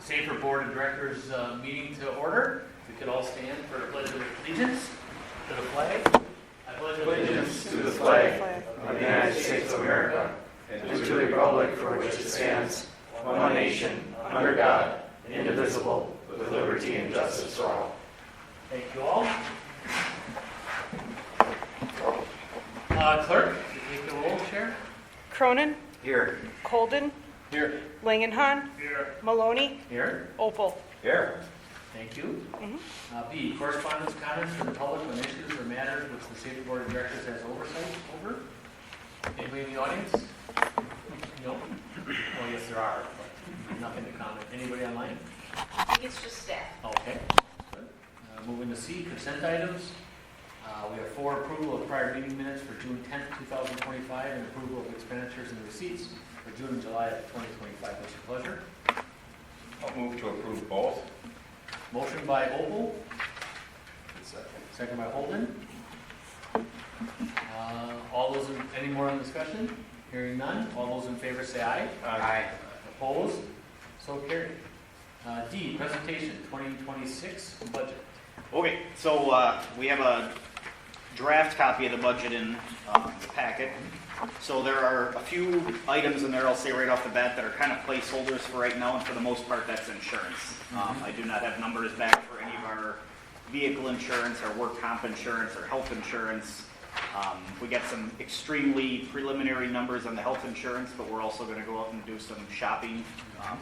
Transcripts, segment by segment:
SAFER BoD Directors meeting to order. We could all stand for a pledge of allegiance to the flag. I pledge Allegiance to the flag of the United States of America and to the republic for which it stands, one nation, under God, indivisible, with liberty and justice for all. Thank you all. Clerk, you take the roll, Chair. Cronin, Here. Colden, Here. Langenhan, Here. Maloney, Here. Opal. Here. Thank you. B, correspondence, comments from the public on issues or matters which the SAFER BoD Directors has oversight over. Anybody in the audience? No? Well, yes, there are, but nothing to comment. Anybody online? I think it's just staff. Okay. Good. Moving to C, consent items. We have 4, approval of prior meeting minutes for June 10th, 2025, and approval of expenditures and receipts for June and July of 2025. What's your pleasure? I'll move to approve both. Motion by Opal, second by Holden. All those, any more on discussion? Hearing none. All those in favor say aye. Aye. Opposed? So carried. D, presentation 2026 budget. Okay, so we have a draft copy of the budget in the packet. So there are a few items in there, I'll say right off the bat, that are kind of placeholders for right now, and for the most part, that's insurance. I do not have numbers back for any of our vehicle insurance, our work comp insurance, or health insurance. We got some extremely preliminary numbers on the health insurance, but we're also going to go out and do some shopping.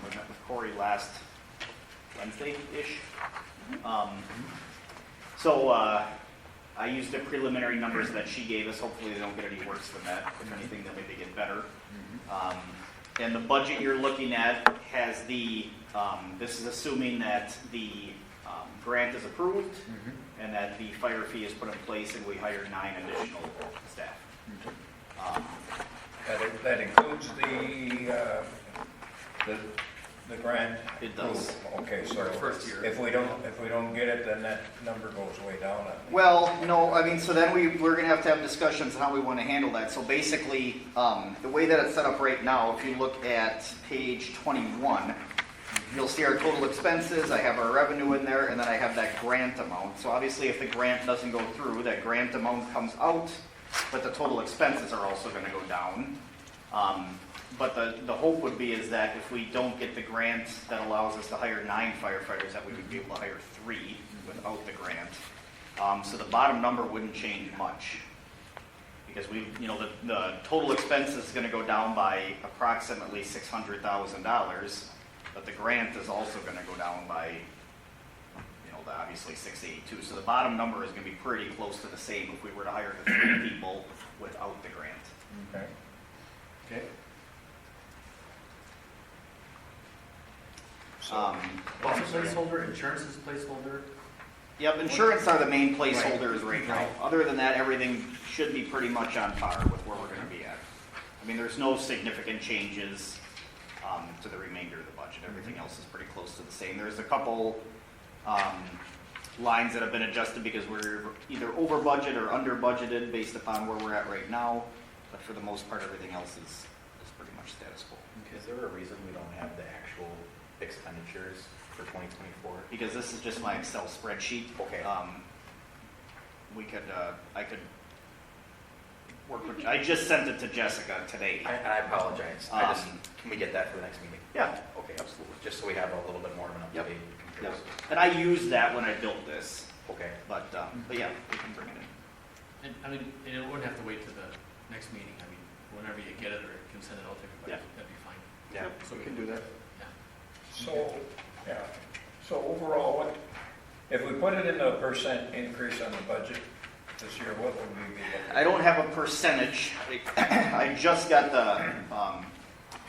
We met with Corey last Wednesday-ish. So I used the preliminary numbers that she gave us. Hopefully they don't get any worse than that. If anything, they'll maybe get better. And the budget you're looking at has the, this is assuming that the grant is approved and that the fire fee is put in place and we hire 9 additional staff. That includes the grant? It does. Okay, so First year. if we don't get it, then that number goes way down. I think. Well, no, I mean, so then we're going to have discussions on how we want to handle that. So basically, the way that it's set up right now, if you look at page 21, you'll see our total expenses. I have our revenue in there, and then I have that grant amount. So obviously, if the grant doesn't go through, that grant amount comes out, but the total expenses are also going to go down. But the hope would be is that if we don't get the grant that allows us to hire 9 firefighters, that we would be able to hire 3 without the grant. So the bottom number wouldn't change much, because the total expense is going to go down by approximately $600,000, but the grant is also going to go down by, obviously $682. So the bottom number is going to be pretty close to the same if we were to hire the 3 people without the grant. Okay. Okay. What's the placeholder? Insurance is placeholder. Yep, insurance are the main placeholders right now. Other than that, everything should be pretty much on par with where we're going to be at. I mean, there's no significant changes to the remainder of the budget. Everything else is pretty close to the same. There's a couple lines that have been adjusted because we're either over budget or under budgeted based upon where we're at right now. But for the most part, everything else is pretty much status quo. Is there a reason we don't have the actual expenditures for 2024? Because this is just my Excel spreadsheet. Okay. I could work with. I just sent it to Jessica today. I apologize. Can we get that for the next meeting? Yeah. Okay, absolutely. Just so we have a little bit more of an Yep. up-to-date Yep. comparison. And I used that when I built this, Okay. but yeah, we can bring it in. And I mean, it wouldn't have to wait to the next meeting. I mean, whenever you get it or can send it out to everybody, Yeah. that'd be fine. Yeah, So we can do that. So overall, if we put it in a % increase on the budget this year, what would we be looking at? I don't have a percentage. I just got the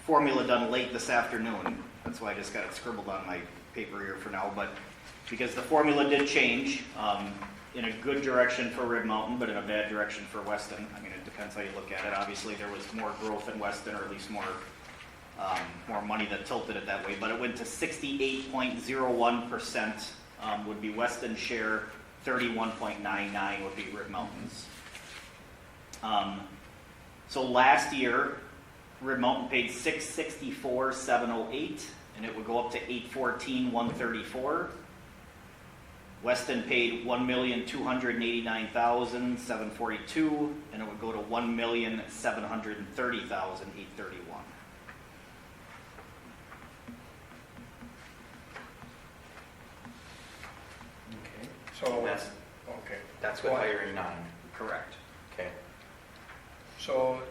formula done late this afternoon. That's why I just got it scribbled on my paper here for now. But because the formula did change in a good direction for Red Mountain, but in a bad direction for Weston. I mean, it depends how you look at it. Obviously, there was more growth in Weston, or at least more money that tilted it that way. But it went to 68.01% would be Weston's share. 31.99 would be Red Mountain's. So last year, Red Mountain paid $664,708, and it would go up to 814,134. Weston paid 1,289,742, and it would go to 1,730,831. Okay. So, That's- okay. That's with hiring 9. Correct. Okay. So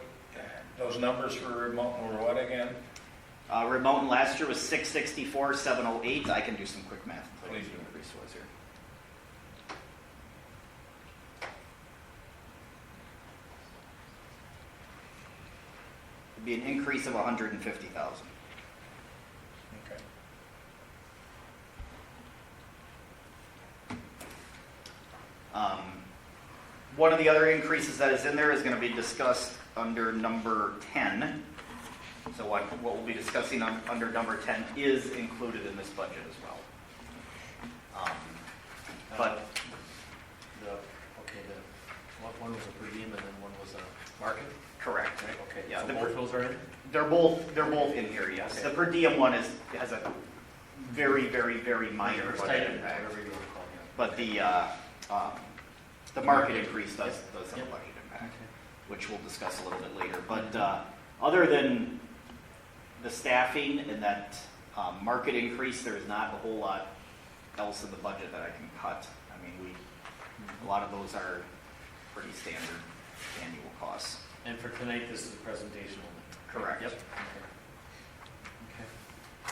those numbers for remote were what again? Remote last year was 664,708. I can do some quick math. and tell you Please what do. the increase was here. It'd be an increase of 150,000. Okay. One of the other increases that is in there is going to be discussed under number 10. So what we'll be discussing under number 10 is included in this budget as well. But One was a per diem and then one was a market? correct. Right, okay. Yeah, So the both those are in? They're both in here, yes. Okay. The per diem one has a very, very, very minor budget Stipend, impact. whatever you want to call it. But the market increase does have a Yep. budget impact, Okay. which we'll discuss a little bit later. But other than the staffing and that market increase, there's not a whole lot else in the budget that I can cut. I mean, a lot of those are pretty standard annual costs. And for tonight, this is a presentation only? Correct. Yep. Okay.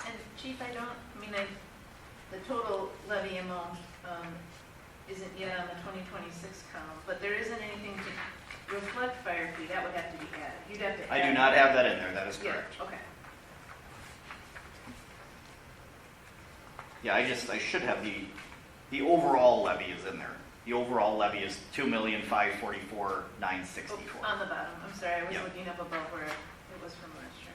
And Chief, the total levy amount isn't yet on the 2026 count, but there isn't anything to reflect fire fee, that would have to be added. You'd have to I add. do not have that in there, that is Yeah, correct. okay. Yeah, I should have the overall levy is in there. The overall levy is $2,544,964. On the bottom, I'm sorry, I was Yeah. looking up above where it was from last year.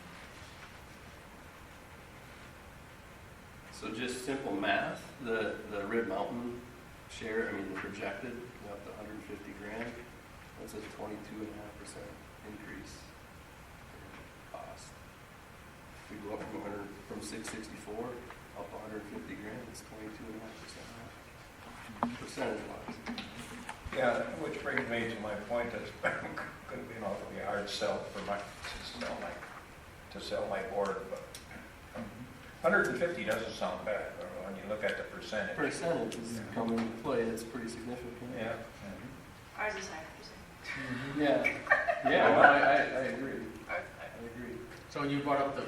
So just simple math, the Red Mountain share, the projected, up to 150 grand, that's a 22.5% increase in cost. If we go up from 664 up 150 grand, it's 22.5% off, percentage-wise. Yeah, which brings me to my point that it's going to be an awfully hard sell for to sell my board, but 150 doesn't sound bad when you look at the percentage. Percentage is coming into play, it's pretty significant. Yeah. Ours is higher, you say. Yeah, yeah, well, I agree, Ours is I agree. So you brought up a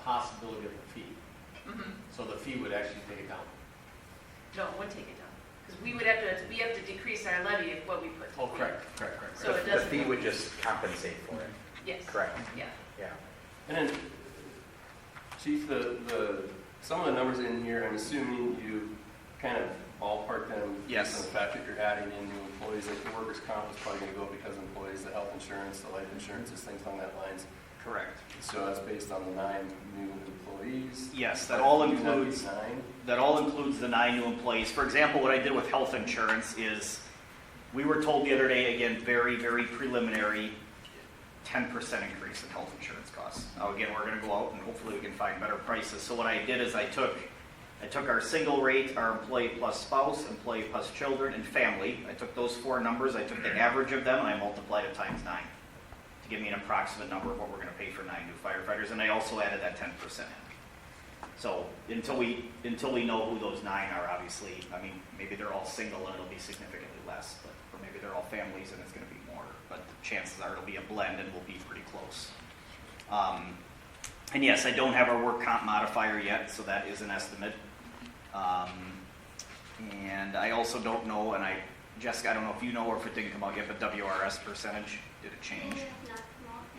possibility of a fee. higher. Mhm. So the fee would actually take it down. No, it would take it down, because we have to decrease our levy of what we put. Oh, correct. So it The doesn't. fee would just compensate for it, Yes. correct? Yeah. Yeah. And then, Chief, some of the numbers in here, I'm assuming you kind of ballpark them. Yes. Based on the fact that you're adding in new employees, like the workers' comp is probably going to go because of employees, the health insurance, the life insurances, things along that lines. Correct. So that's based on the 9 new employees. Yes, that all Would that be includes 9? the 9 new employees. For example, what I did with health insurance is, we were told the other day, again, very, very preliminary, 10% increase in health insurance costs. Now, again, we're going to go out and hopefully we can find better prices. So what I did is I took our single rate, our employee plus spouse, employee plus children, and family. I took those 4 numbers, I took the average of them, and I multiplied it times 9 to give me an approximate number of what we're going to pay for 9 new firefighters. And I also added that 10% in. So until we know who those 9 are, obviously, maybe they're all single and it'll be significantly less, or maybe they're all families and it's going to be more. But the chances are it'll be a blend and we'll be pretty close. And yes, I don't have our work comp modifier yet, so that is an estimate. And I also don't know, Jessica, I don't know if you know or if it didn't come out yet, but WRS percentage, did it change?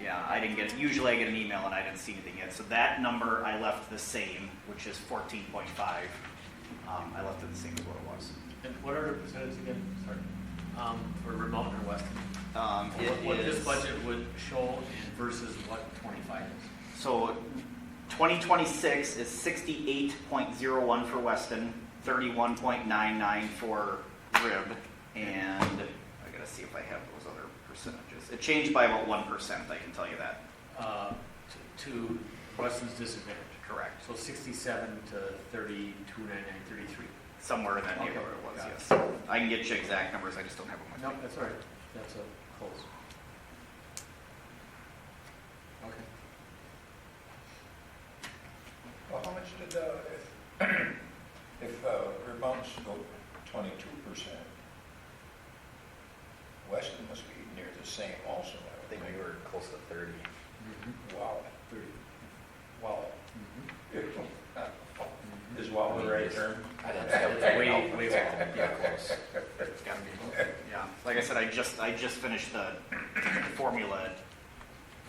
Yeah, I didn't get it. Usually I get an email and I didn't see anything yet. So that number I left the same, which is 14.5. I left it the same as what it was. And what are the percentages again? Sorry. For remote or Weston? What this is- budget would show versus what 25 is? So 2026 is 68.01 for Weston, 31.99 for Rib, and I gotta see if I have those other percentages. It changed by about 1%, I can tell you that. To Weston's disadvantage. Correct. So 67 to 32.99, 33. Somewhere in that Okay. neighborhood it was, Got it. yes. I can get you exact numbers, I just don't have them. No, that's all right. That's a close. Okay. Well, how much did, if Rib Mountains go 22%, Weston must be near the same also, I I would think think. we were close to 30. Wow, 30. wow. Mm-hmm. Is wow the right term? That's way well. Yeah, close. It's gotta be. Yeah, like I said, I just finished the formula at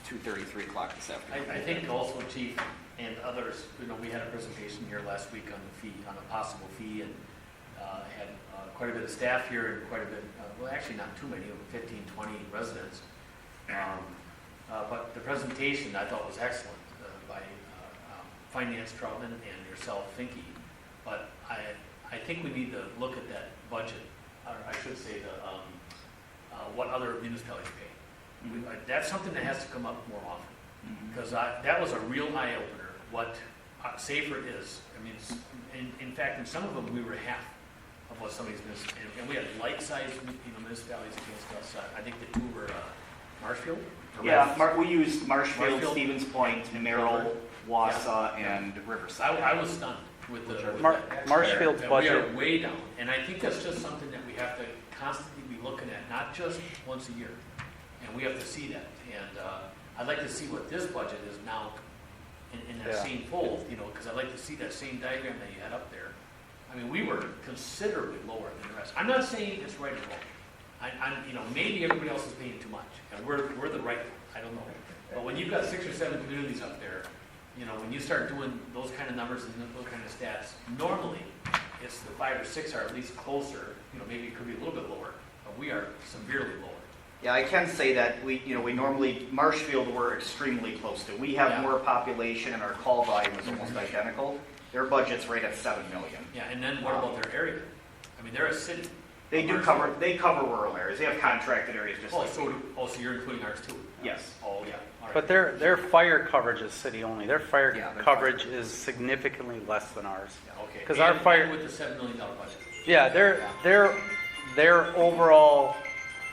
2:33 o'clock this afternoon. I think also, Chief, and others, we had a presentation here last week on the fee, on a possible fee, and had quite a bit of staff here and quite a bit, well, actually not too many, 15, 20 residents. But the presentation I thought was excellent by Finance Troutman and yourself, Finke. But I think we need to look at that budget, or I should say what other municipalities pay. That's something that has to come up more often. Because that was a real eye-opener, what SAFER is. I mean, in fact, in some of them, we were half of what some of these municipalities, and we had like-sized municipalities against us. I think the two were Marshfield. Yeah, we used Marshfield, Marshfield, Stevens Point, Merrill, Wausau, and Riverside. I was stunned with the. Marshfield's that budget. We are way down, and I think that's just something that we have to constantly be looking at, not just once a year. And we have to see that, and I'd like to see what this budget is now in that Yeah. same fold, because I'd like to see that same diagram that you had up there. I mean, we were considerably lower than the rest. I'm not saying it's right or wrong. Maybe everybody else is paying too much, and we're the right, I don't know. But when you've got 6 or 7 communities up there, when you start doing those kind of numbers and those kind of stats, normally it's the 5 or 6 are at least closer. Maybe it could be a little bit lower, but we are severely lower. Yeah, I can say that we normally, Marshfield we're extremely close to. We have Yeah. more population and our call volume is almost identical. Their budget's right at 7 million. Yeah, and then what about their area? I mean, they're a city. They cover rural areas. They have contracted areas just like we do. So you're including ours too? Yes. Oh, yeah. All right. But their fire coverage is city only. Their fire Yeah, their coverage is significantly less than ours. Yeah, okay. 'Cause our And fire- with the $7 million budget. Yeah, their overall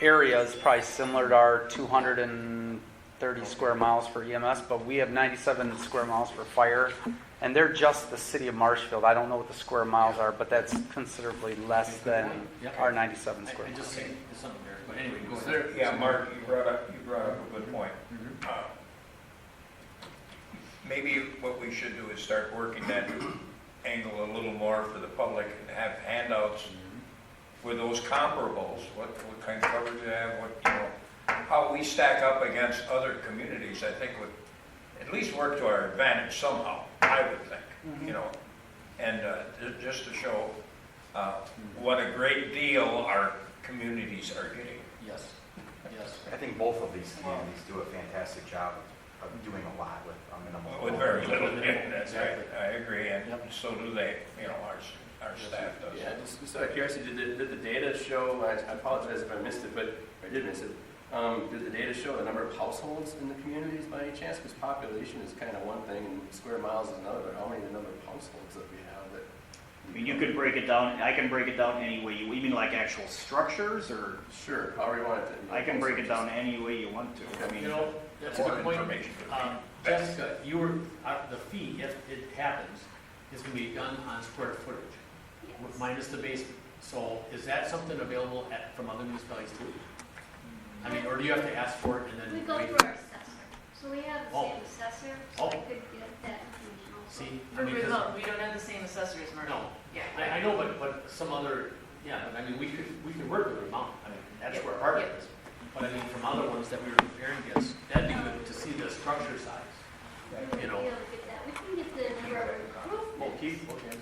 area is probably similar to our 230 square miles for EMS, but we have 97 square miles for fire, and they're just the city of Marshfield. I don't know what the square miles are, but that's considerably less than our 97 square I miles. just saying, there's something there, but anyway, go Is ahead. there, yeah, Mark, you brought up a good point. Maybe what we should do is start working that angle a little more for the public and have handouts with those comparables, what kind of coverage they have, how we stack up against other communities, I think would at least work to our advantage somehow, I would think, and just to show what a great deal our communities are getting. Yes, yes. I think both of these communities do a fantastic job of doing a lot with a minimal. With very little, that's right, Exactly. I agree, and Yep. so do they, our staff does. Yeah, just out of curiosity, did the data show, I apologize if I missed it, but I did miss it. Did the data show the number of households in the communities by any chance? Because population is kind of one thing and square miles is another, but how many the number of households that we have that? I mean, you could break it down, I can break it down any way. You mean like actual structures, or Sure, however you want it to. I can break it down any way you want to. I mean, That's a More good point. information would be best. Jessica, the fee, if it happens, is going to be done on square footage, minus the basement. So is that something available from other municipalities too? I mean, or do you have to ask for it and then We go wait? through our assessor, so we have the Oh. same assessor, so Oh. I could get that information also. See, I For mean, 'cause- remote, we don't have the same assessor as Marshall. No. Yeah. I know, but some other, but I mean, we could work with Vermont. I mean, that's where part of it is. But I mean, from other ones that we were comparing against, that'd be good to see the structure size. We would be able to get that. We can get the number of improvements. Keith, okay.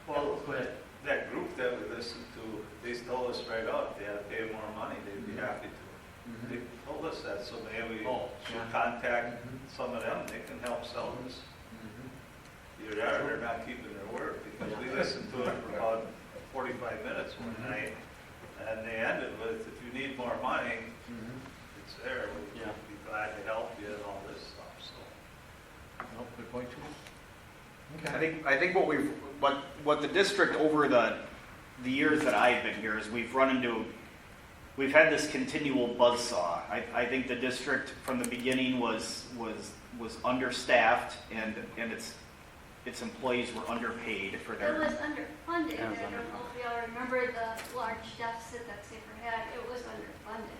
Well, Go ahead. that group that we listened to, they told us right out, they had to pay more money, they'd be happy to. They told us that, so maybe we Oh, should yeah. contact some of them, they can help sell this. Either that or they're not keeping their word, because we listened to it for about 45 minutes one night, and they ended with, if you need more money, it's there, we'd Yeah. be glad to help you and all this stuff, so. No, good point too. I think what the district over the years that I've been here is we've had this continual buzzsaw. I think the district from the beginning was understaffed and its employees were underpaid for It their. was underfunded. Yeah, it was I don't know if y'all remember the large deficit that SAFER had. It was underfunded.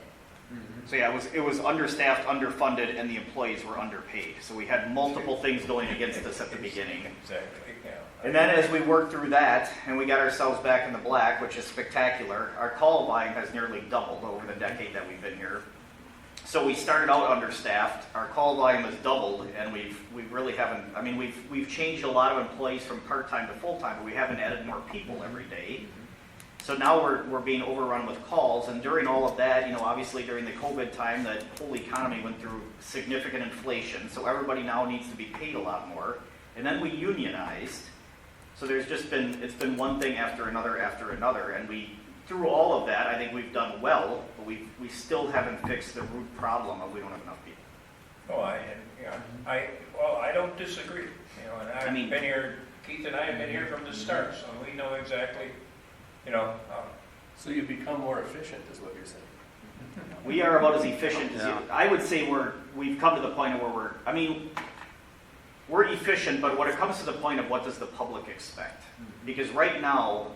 So yeah, it was understaffed, underfunded, and the employees were underpaid. So we had multiple things going against us at the beginning. Exactly, yeah. And then as we worked through that, and we got ourselves back in the black, which is spectacular, our call volume has nearly doubled over the decade that we've been here. So we started out understaffed, our call volume has doubled, and we really haven't, I mean, we've changed a lot of employees from part-time to full-time, but we haven't added more people every day. So now we're being overrun with calls, and during all of that, obviously during the COVID time, the whole economy went through significant inflation, so everybody now needs to be paid a lot more. And then we unionized, so it's been one thing after another, and through all of that, I think we've done well, but we still haven't fixed the root problem of we don't have enough people. Oh, I don't disagree, and I've been here, Keith and I have been here from the start, so we know exactly, So you become more efficient, is what you're saying? We are about as efficient as I would say we've come to the point where we're efficient, but when it comes to the point of what does the public expect? Because right now,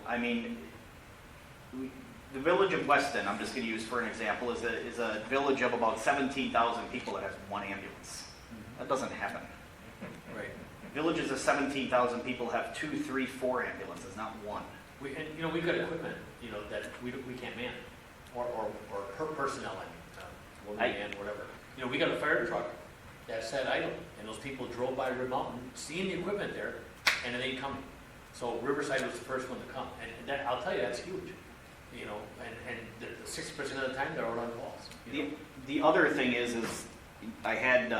the village of Weston, I'm just going to use for an example, is a village of about 17,000 people that has one ambulance. That doesn't happen. Right. Villages of 17,000 people have 2, 3, 4 ambulances, not one. We've got equipment, that we can't man, or her personnel, woman and whatever. We got a fire truck that sat idle, and those people drove by Red Mountain, seeing the equipment there, and it ain't coming. So Riverside was the first one to come, and that, I'll tell you, that's huge. And the 60% of the time they're out on calls. The other thing is I had,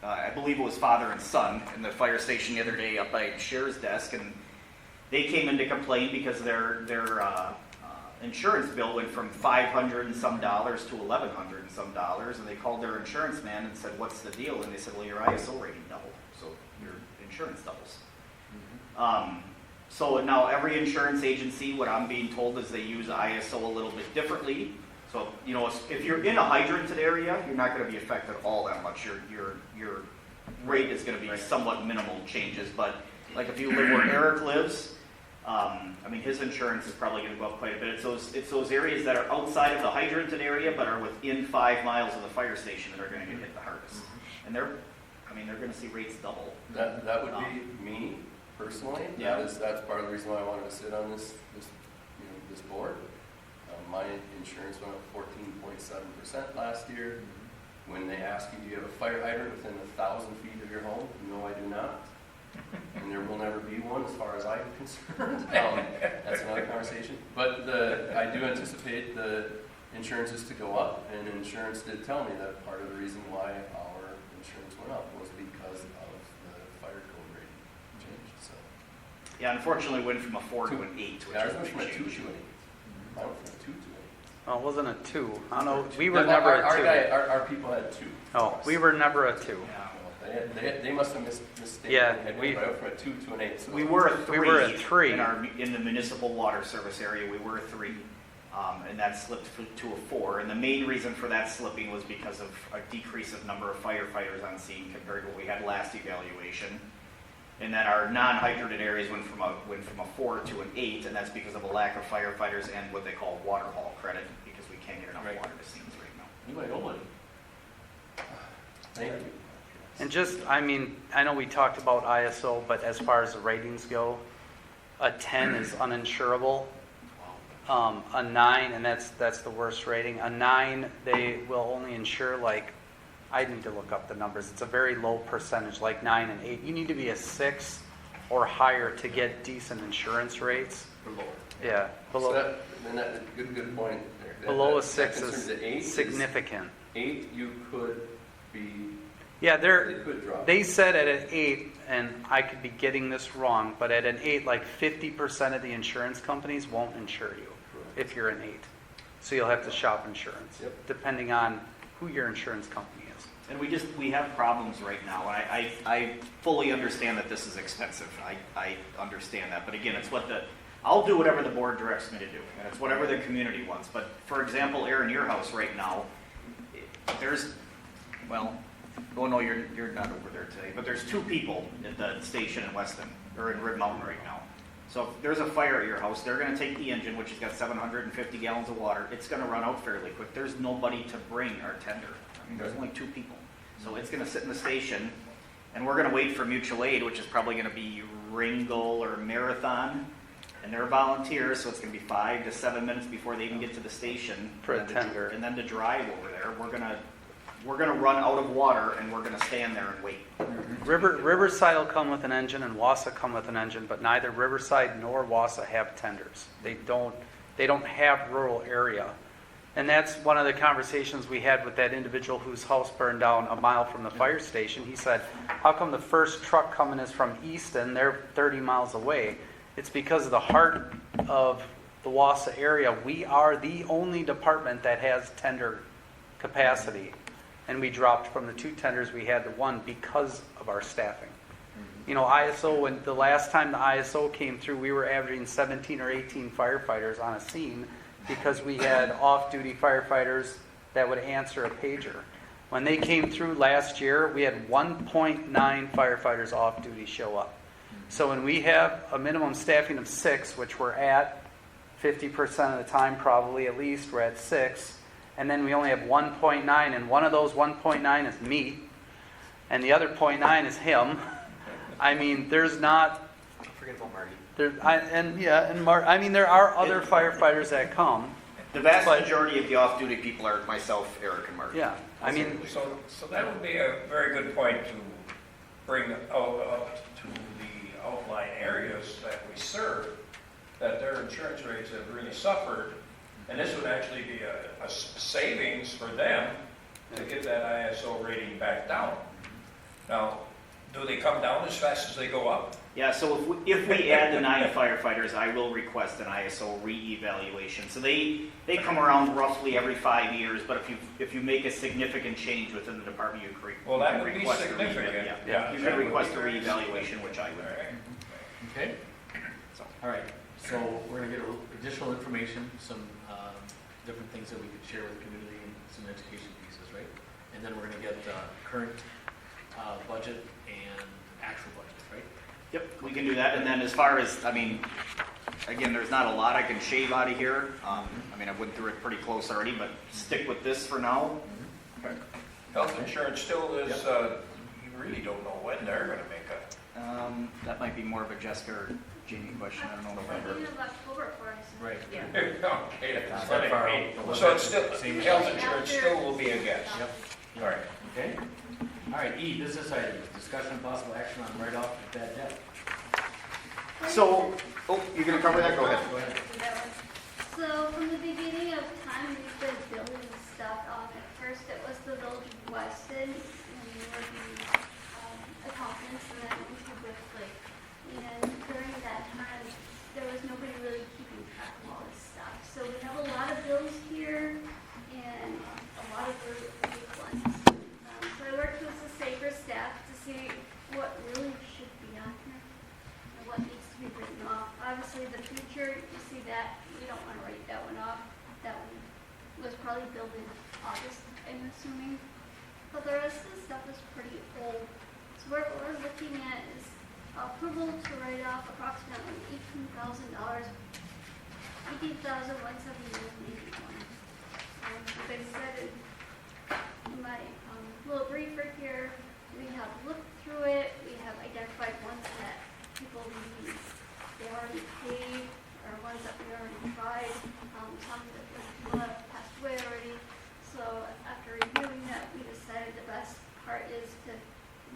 I believe it was father and son in the fire station the other day up by Cher's desk, and they came in to complain because their insurance bill went from $500 and some dollars to $1,100 and some dollars, and they called their insurance man and said, "What's the deal?" And they said, "Well, your ISO rating doubled, so your insurance doubles." So now every insurance agency, what I'm being told is they use ISO a little bit differently. So, if you're in a hydranted area, you're not going to be affected all that much. Your rate is going to be somewhat minimal changes. But like if you live where Eric lives, his insurance is probably going to go up quite a bit. It's those areas that are outside of the hydranted area but are within 5 miles of the fire station that are going to get hit the hardest. And they're going to see rates double. That would be me. Personally, that's part of the reason why I wanted to sit on this board. My insurance went up 14.7% last year. When they ask you, do you have a fire hydrant within 1,000 feet of your home? No, I do not. And there will never be one as far as I'm concerned. That's another conversation. But I do anticipate the insurances to go up, and insurance did tell me that part of the reason why our insurance went up was because of the fire code rating change. So. Yeah, unfortunately, it went from a 4 to an 8. Yeah, I went from a 2 to an 8. I went from a 2 to an 8. Oh, it wasn't a 2. I don't know. We were never a 2. Our people had 2. Oh, we were never a 2. They must have mistaken. Yeah, I went from a 2 to an 8. So We were a 3. We were a 3. In the municipal water service area. We were a 3, and that slipped to a 4. And the main reason for that slipping was because of a decrease of number of firefighters on scene compared to what we had last evaluation. And then our non-hydrated areas went from a 4 to an 8, and that's because of a lack of firefighters and what they call water haul credit, because we can't get enough water to scenes right now. You might owe money. Thank you. And I know we talked about ISO, but as far as the ratings go, a 10 is uninsurable. A 9, and that's the worst rating. A 9, they will only insure I need to look up the numbers. It's a very low percentage, like 9 and 8. You need to be a 6 or higher to get decent insurance rates. Below. Yeah, below. So good point there. Below a 6 that is significant. 8, you could be. Yeah, It could drop. they said at an 8, and I could be getting this wrong, but at an 8, 50% of the insurance companies won't insure you if you're an 8. So you'll have to shop insurance, depending on who your insurance company is. And we have problems right now. I fully understand that this is expensive. I understand that. But again, I'll do whatever the board directs me to do. And it's whatever the community wants. But for example, Aaron, your house right now, no, you're not over there today, but there's 2 people at the station in Weston, or in Rib Mountain right now. So if there's a fire at your house, they're gonna take the engine, which has got 750 gallons of water, it's gonna run out fairly quick. There's nobody to bring our tender. I mean, there's only 2 people. So it's gonna sit in the station, and we're gonna wait for mutual aid, which is probably gonna be Ringgold or Marathon, and they're volunteers, so it's gonna be 5 to 7 minutes before they even get to the station. For a And then tender. And then to drive over there, we're gonna run out of water, and we're gonna stand there and wait. Riverside will come with an engine and Wausau come with an engine, but neither Riverside nor Wausau have tenders. They don't have rural area. And that's one of the conversations we had with that individual whose house burned down a mile from the fire station. He said, how come the first truck coming is from Easton? They're 30 miles away. It's because of the heart of the Wausau area. We are the only department that has tender capacity. And we dropped from the 2 tenders we had to 1 because of our staffing. You know, ISO, when the last time the ISO came through, we were averaging 17 or 18 firefighters on a scene because we had off-duty firefighters that would answer a pager. When they came through last year, we had 1.9 firefighters off-duty show up. So when we have a minimum staffing of 6, which we're at 50% of the time probably at least, we're at 6, and then we only have 1.9, and one of those 1.9 is me, and the other 0.9 is him. I mean, there's not. Don't forget about Marty. There are other firefighters that come. The vast majority of the off-duty people are myself, Eric, and Marty. Yeah, I mean. So that would be a very good point to bring out to the outlying areas that we serve, that their insurance rates have really suffered. And this would actually be a savings for them to get that ISO rating back down. Now, do they come down as fast as they go up? Yeah, so if we add the 9 firefighters, I will request an ISO re-evaluation. So they come around roughly every 5 years, but if you make a significant change within the department, you can Well, that would be request significant. Yeah, you can request a re-evaluation, which I would. Okay? All right, so we're gonna get additional information, some different things that we could share with the community and some education pieces, right? And then we're gonna get current budget and actual budget, right? Yep, we can do that. And then as far as, again, there's not a lot I can shave out of here. I went through it pretty close already, but stick with this for now. Okay. Health insurance still is, you really don't know when they're going to make a... That might be more of a Jessica or Jamie question. I don't know. Beginning of October for us. Right. Yeah. Okay, Not that's that far funny. out. So it's still, Same health thing. insurance still will be a guess. Yep. All right. Okay? All right, E, business items, discussion and possible action on write-off of bad debt. So, you're going to cover that? Go ahead. Go ahead. So from the beginning of time, we've been building stuff. At first, it was the Village of Weston, and we were the accountants, and then into Wickliffe. And during that time, there was nobody really keeping track of all this stuff. So we have a lot of bills here, and a lot of big ones. So I worked with the SAFER staff to see what really should be on here and what needs to be written off. Obviously, the future, you see that, we don't want to write that one off. That one was probably built in August, I'm assuming. But the rest of the stuff is pretty old. So what we're looking at is approval to write off approximately $18,000, $18,171.81. Like I said in my little briefer here, we have looked through it. We have identified ones that people need, they already paid, or ones that we already tried, some that have passed away already. So after reviewing that, we decided the best part is to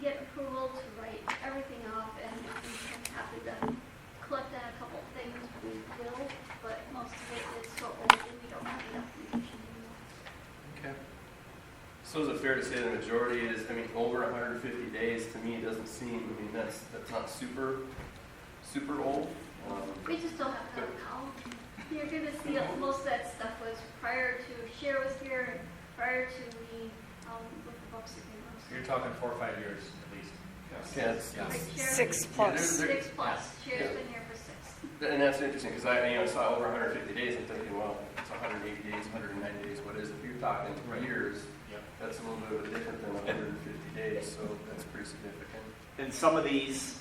get approval to write everything off, and if we can happen to collect on a couple of things, we will, but most of it is so old and we don't have enough information anymore. Okay. So is it fair to say the majority is, over 150 days, to me, it doesn't seem, that's not super old. We just don't have to count. You're going to see most of that stuff was prior to Cher was here, prior to me with the books agreement. You're talking 4 or 5 years at least. Yeah, it's- Yeah. Like Sharon- 6+. there- 6+. Sharon's been here for 6. And that's interesting, because I saw over 150 days, I'm thinking, well, it's 180 days, 190 days, what is it? If you're talking Right. years, Yep. that's a little bit different than 150 days, so that's pretty significant. And some of these,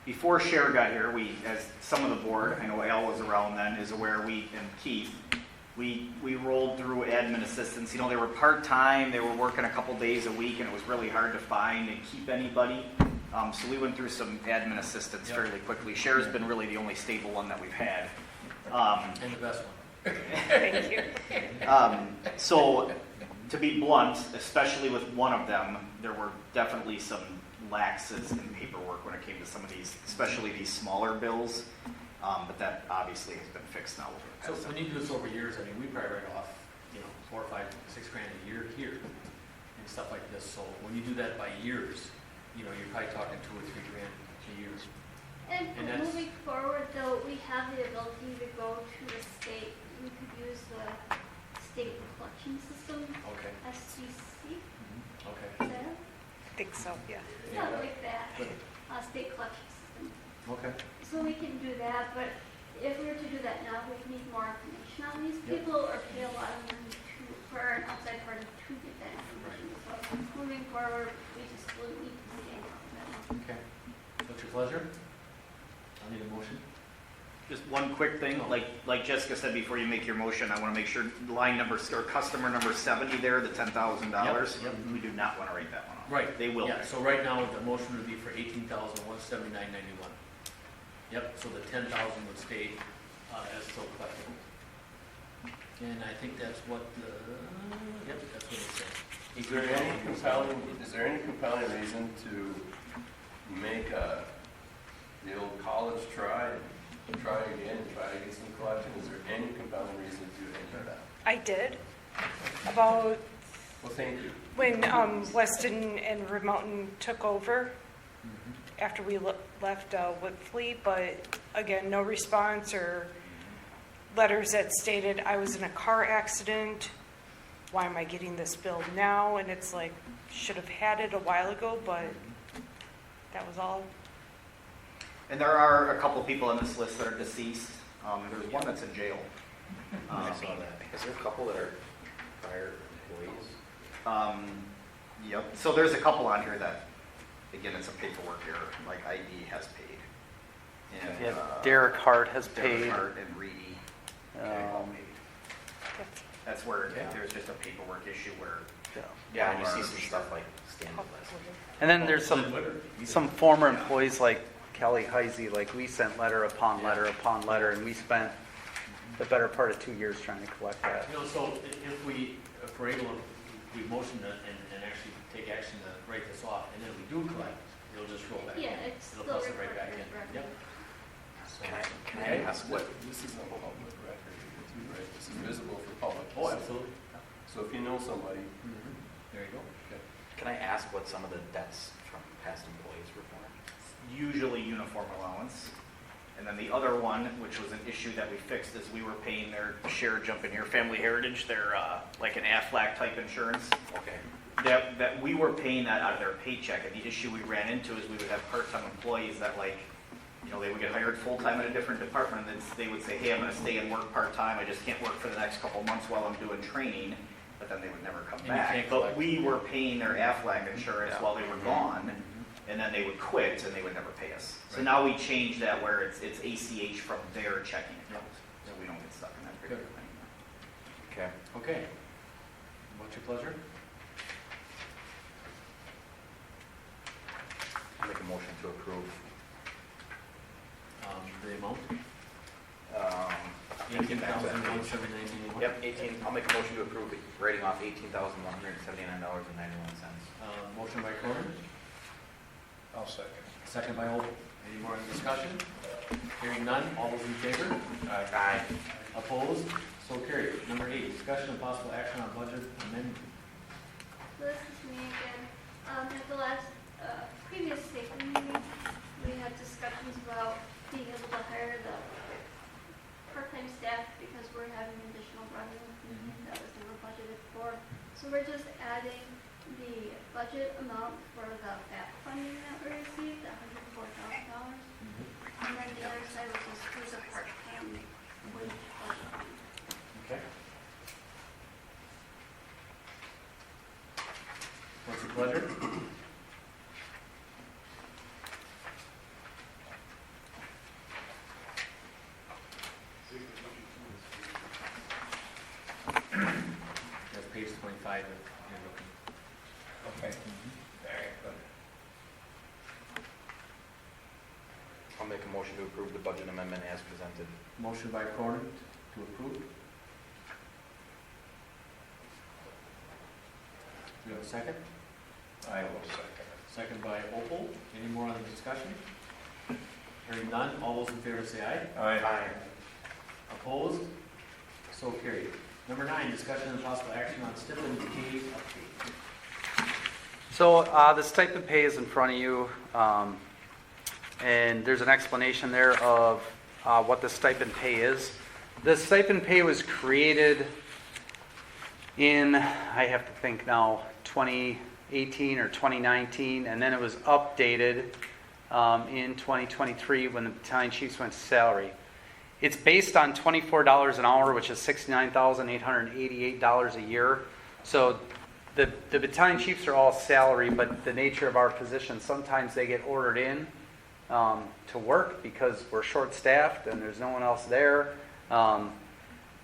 before Cher got here, we, as some of the board, I know Al was around then, is aware, and Keith, we rolled through admin assistants. You know, they were part-time, they were working a couple days a week, and it was really hard to find and keep anybody. So we went through some admin assistants Yep. fairly quickly. Cher's been really the only stable one that we've had. And the best one. Thank you. So, to be blunt, especially with one of them, there were definitely some laxes in paperwork when it came to some of these, especially these smaller bills. But that obviously has been fixed now. So when you do this over years, I mean, we probably write off, 4 or 5, 6 grand a year here and stuff like this. So when you do that by years, you're probably talking 2 or 3 grand a year. And And that's- moving forward, though, we have the ability to go to the state. We could use the state collection system, Okay. SGC, Okay. is that it? Think so, yeah. Something like that, Good. state collection system. Okay. So we can do that, but if we were to do that now, we would need more information on these Yep. people or pay a lot of money for an outside party to get that information. So moving forward, we just will need to stay on that. Okay. What's your pleasure? I need a motion. Just one quick thing, like Jessica said before you make your motion, I want to make sure line number, or customer number 70 there, the $10,000. Yep. We do not want to write that one off. Right. They will. Yeah, so right now, the motion would be for $18,179.91. Yep, so the 10,000 would stay as still collectible. And I think that's what yep, that's what it says. Is there any compelling reason to make the old college try again, and try to get some collection? Is there any compelling reason to do any of that? I did. About Well, thank you. when Weston and Red Mountain took over, after we left Whitley, but again, no response or letters that stated I was in a car accident. Why am I getting this bill now? And it's like, should have had it a while ago, but that was all. And there are a couple people on this list that are deceased. There's one that's in jail. I saw that. Is there a couple that are prior employees? Yep. So there's a couple on here that, again, it's a paperwork error, like ID has paid. And, Yeah, Derek Hart has Derek paid. Hart and Reedy. all paid. That's That's where Yeah. there's just a paperwork issue where. Yeah, and you see some stuff like scandalous. And then there's some former employees like Kelly Heisey, like we sent letter upon letter upon letter, and we spent the better part of 2 years trying to collect that. So if we're able to, we motion to, and actually take action to write this off, and then we do collect, it'll just roll back in. Yeah, it's It'll still plus it right back in. reflected, Yep. So- Can I ask what, This is a public record too, right? This is visible for public. Oh, absolutely. So if you know somebody, There you go. can I ask what some of the debts from past employees were for? Usually uniform allowance. And then the other one, which was an issue that we fixed, is we were paying their share, jump in here, Family Heritage, their, like an Aflac type insurance. Okay. That we were paying that out of their paycheck. And the issue we ran into is we would have part-time employees that they would get hired full-time in a different department, and then they would say, hey, I'm gonna stay and work part-time, I just can't work for the next couple months while I'm doing training, but then they would never come And you back. can't But collect. we were paying their Aflac insurance while they were gone, and then they would quit and they would never pay us. So Right. now we changed that where it's ACH from their checking account, so we don't get stuck in that Good. predicament anymore. Okay. Okay. What's your pleasure? I'll make a motion to approve. The amount? 18,179.91. Yep, 18, I'll make a motion to approve it, writing off $18,179.91. Motion by Cronin, I'll second. second by Olden. Any more discussion? Hearing none, all those in favor? Aye. Opposed? So carried. Number 8, discussion and possible action on budget amendment. So this is me again. At the last, previous SAFER meeting, we had discussions about being able to hire the part-time staff because we're having additional revenue that was never budgeted for. So So we're just adding the budget amount for the FAP funding that we received, $104,000. And then the other side was just for the part-time wage budget. Okay. What's your pleasure? That's page 25 if you're looking. Okay. Very good. I'll make a motion to approve the budget amendment as presented. Motion by Cronin to approve. Do you have a second? I will second it. Second by Opal. Any more on the discussion? Hearing none, all those in favor say aye. Aye. Opposed? So carried. Number 9, discussion and possible action on stipend pay update. So the stipend pay is in front of you, and there's an explanation there of what the stipend pay is. The stipend pay was created in, I have to think now, 2018 or 2019, and then it was updated in 2023 when the battalion chiefs went to salary. It's based on $24 an hour, which is $69,888 a year. So the battalion chiefs are all salary, but the nature of our position, sometimes they get ordered in to work because we're short-staffed and there's no one else there.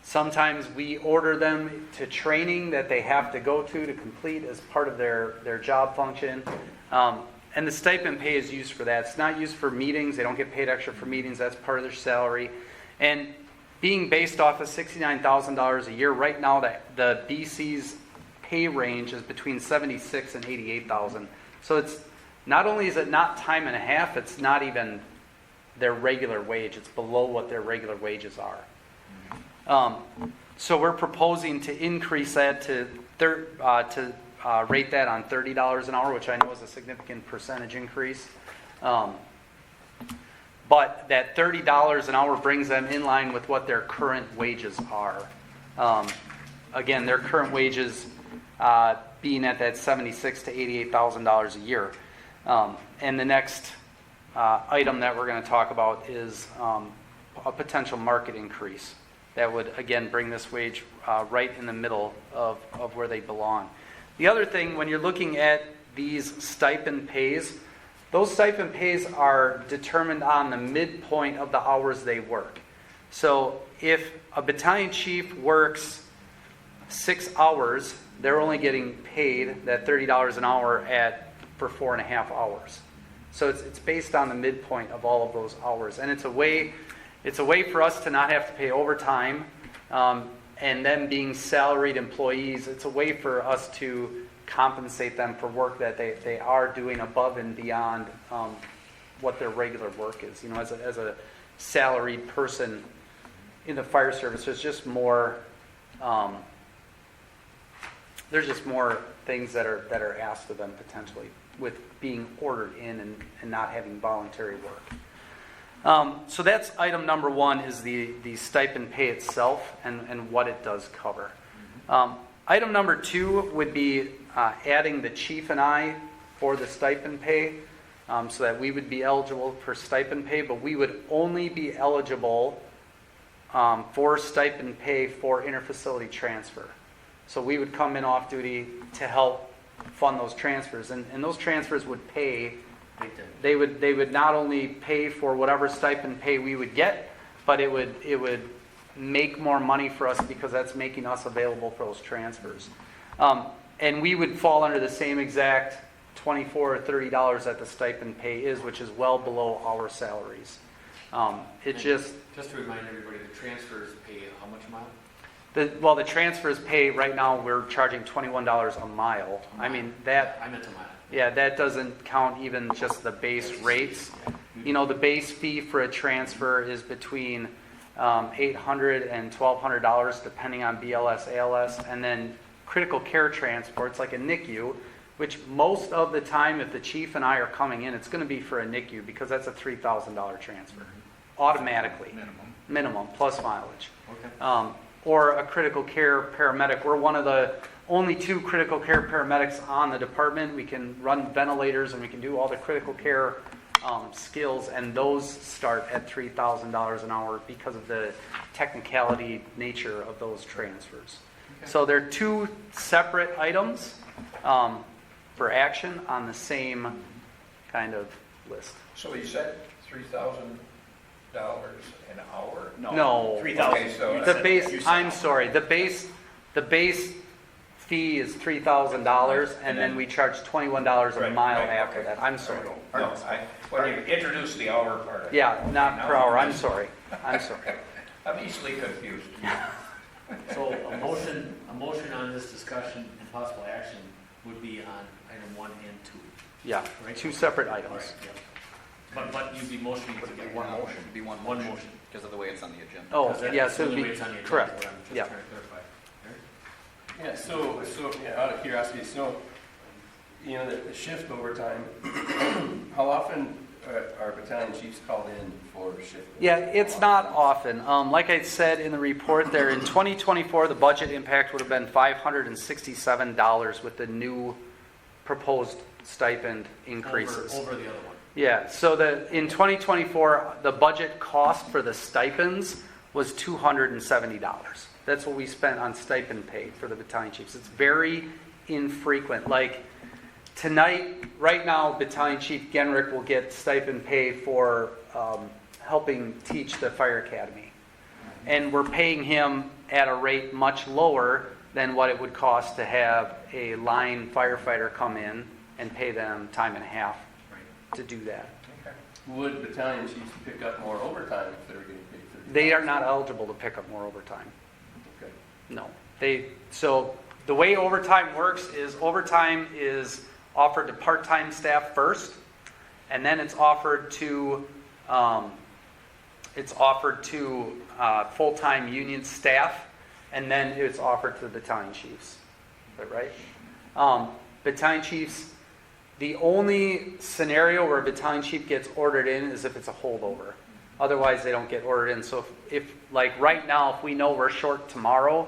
Sometimes we order them to training that they have to go to complete as part of their job function. And the stipend pay is used for that. It's not used for meetings. They don't get paid extra for meetings. That's part of their salary. And being based off of $69,000 a year, right now the BC's pay range is between $76,000 and $88,000. So it's not only is it not time and a half, it's not even their regular wage. It's below what their regular wages are. So we're proposing to increase that to rate that on $30 an hour, which I know is a significant percentage increase. But that $30 an hour brings them in line with what their current wages are. Again, their current wages being at that $76,000 to $88,000 a year. And the next item that we're going to talk about is a potential market increase that would, again, bring this wage right in the middle of where they belong. The other thing, when you're looking at these stipend pays, those stipend pays are determined on the midpoint of the hours they work. So if a battalion chief works 6 hours, they're only getting paid that $30 an hour for 4.5 hours. So it's based on the midpoint of all of those hours, and it's a way for us to not have to pay overtime, and them being salaried employees. It's a way for us to compensate them for work that they are doing above and beyond what their regular work is. You know, as a salaried person in the fire service, there's just more things that are asked of them potentially with being ordered in and not having voluntary work. So that's item number 1, is the stipend pay itself and what it does cover. Item number 2 would be adding the chief and I for the stipend pay, so that we would be eligible for stipend pay, but we would only be eligible for stipend pay for interfacility transfer. So we would come in off duty to help fund those transfers, and those transfers would pay. They would not only pay for whatever stipend pay we would get, but it would make more money for us because that's making us available for those transfers. And we would fall under the same exact $24 or $30 that the stipend pay is, which is well below our salaries. Just to remind everybody, the transfers pay how much a mile? The transfers pay right now, we're charging $21 a mile. I mean, that... I meant a mile. Yeah, that doesn't count even just the base rates. You know, the base fee for a transfer is between $800 and $1,200 depending on BLS, ALS, and then critical care transports like a NICU, which most of the time, if the chief and I are coming in, it's going to be for a NICU because that's a $3,000 transfer automatically. Minimum plus mileage. Okay. Or a critical care paramedic. We're one of the only 2 critical care paramedics on the department. We can run ventilators and we can do all the critical care skills, and those start at $3,000 an hour because of the technicality nature of those transfers. So they're 2 separate items for action on the same kind of list. So you said $3,000 an hour? No. 3,000. Okay, so The base, I'm sorry, the base fee is $3,000, and then we charge $21 a Right, mile right, after okay. that. I'm sorry. No, when you introduced the hour part. of it, Yeah, not now per hour, I'm I'm sorry. I'm easily confused. So a motion on this discussion and possible action would be on item 1 and 2. Yeah, Right. 2 separate All items. right, yep. But you'd be motioning to get One motion, it'd be one One motion, motion. because of the way it's on the agenda. Oh, Because that's yes, the it would only be, way it's on the agenda, correct, what I'm just yeah. trying to clarify. Yeah, so out of curiosity, so, you know, the shift overtime, how often are battalion chiefs called in for shift? Yeah, it's not often. Like I said in the report there, in 2024, the budget impact would have been $567 with the new proposed stipend increases. Over the other one. Yeah, so in 2024, the budget cost for the stipends was $270. That's what we spent on stipend pay for the battalion chiefs. It's very infrequent. Like tonight, right now, Battalion Chief Genrick will get stipend pay for helping teach the fire academy. And we're paying him at a rate much lower than what it would cost to have a line firefighter come in and pay them time and a half to do that. Would battalion chiefs pick up more overtime if they were getting paid $30? They are not eligible to pick up more overtime. Okay. No. So the way overtime works is overtime is offered to part-time staff first, and then it's offered to full-time union staff, and then it's offered to the battalion chiefs. Is that right? Battalion chiefs, the only scenario where a battalion chief gets ordered in is if it's a holdover. Otherwise, they don't get ordered in. So if like right now, if we know we're short tomorrow,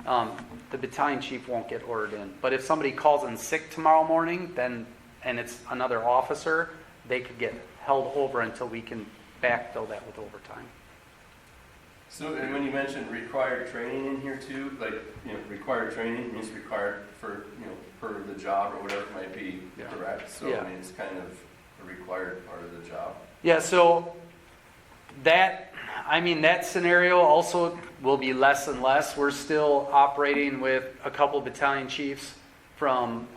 the battalion chief won't get ordered in. But if somebody calls in sick tomorrow morning, then and it's another officer, they could get held over until we can backfill that with overtime. So, and when you mentioned required training in here too, like, you know, required training means required for, you know, for the job or whatever it might be, Yeah. correct? So, Yeah. I mean, it's kind of a required part of the job. Yeah, so that scenario also will be less and less. We're still operating with a couple battalion chiefs from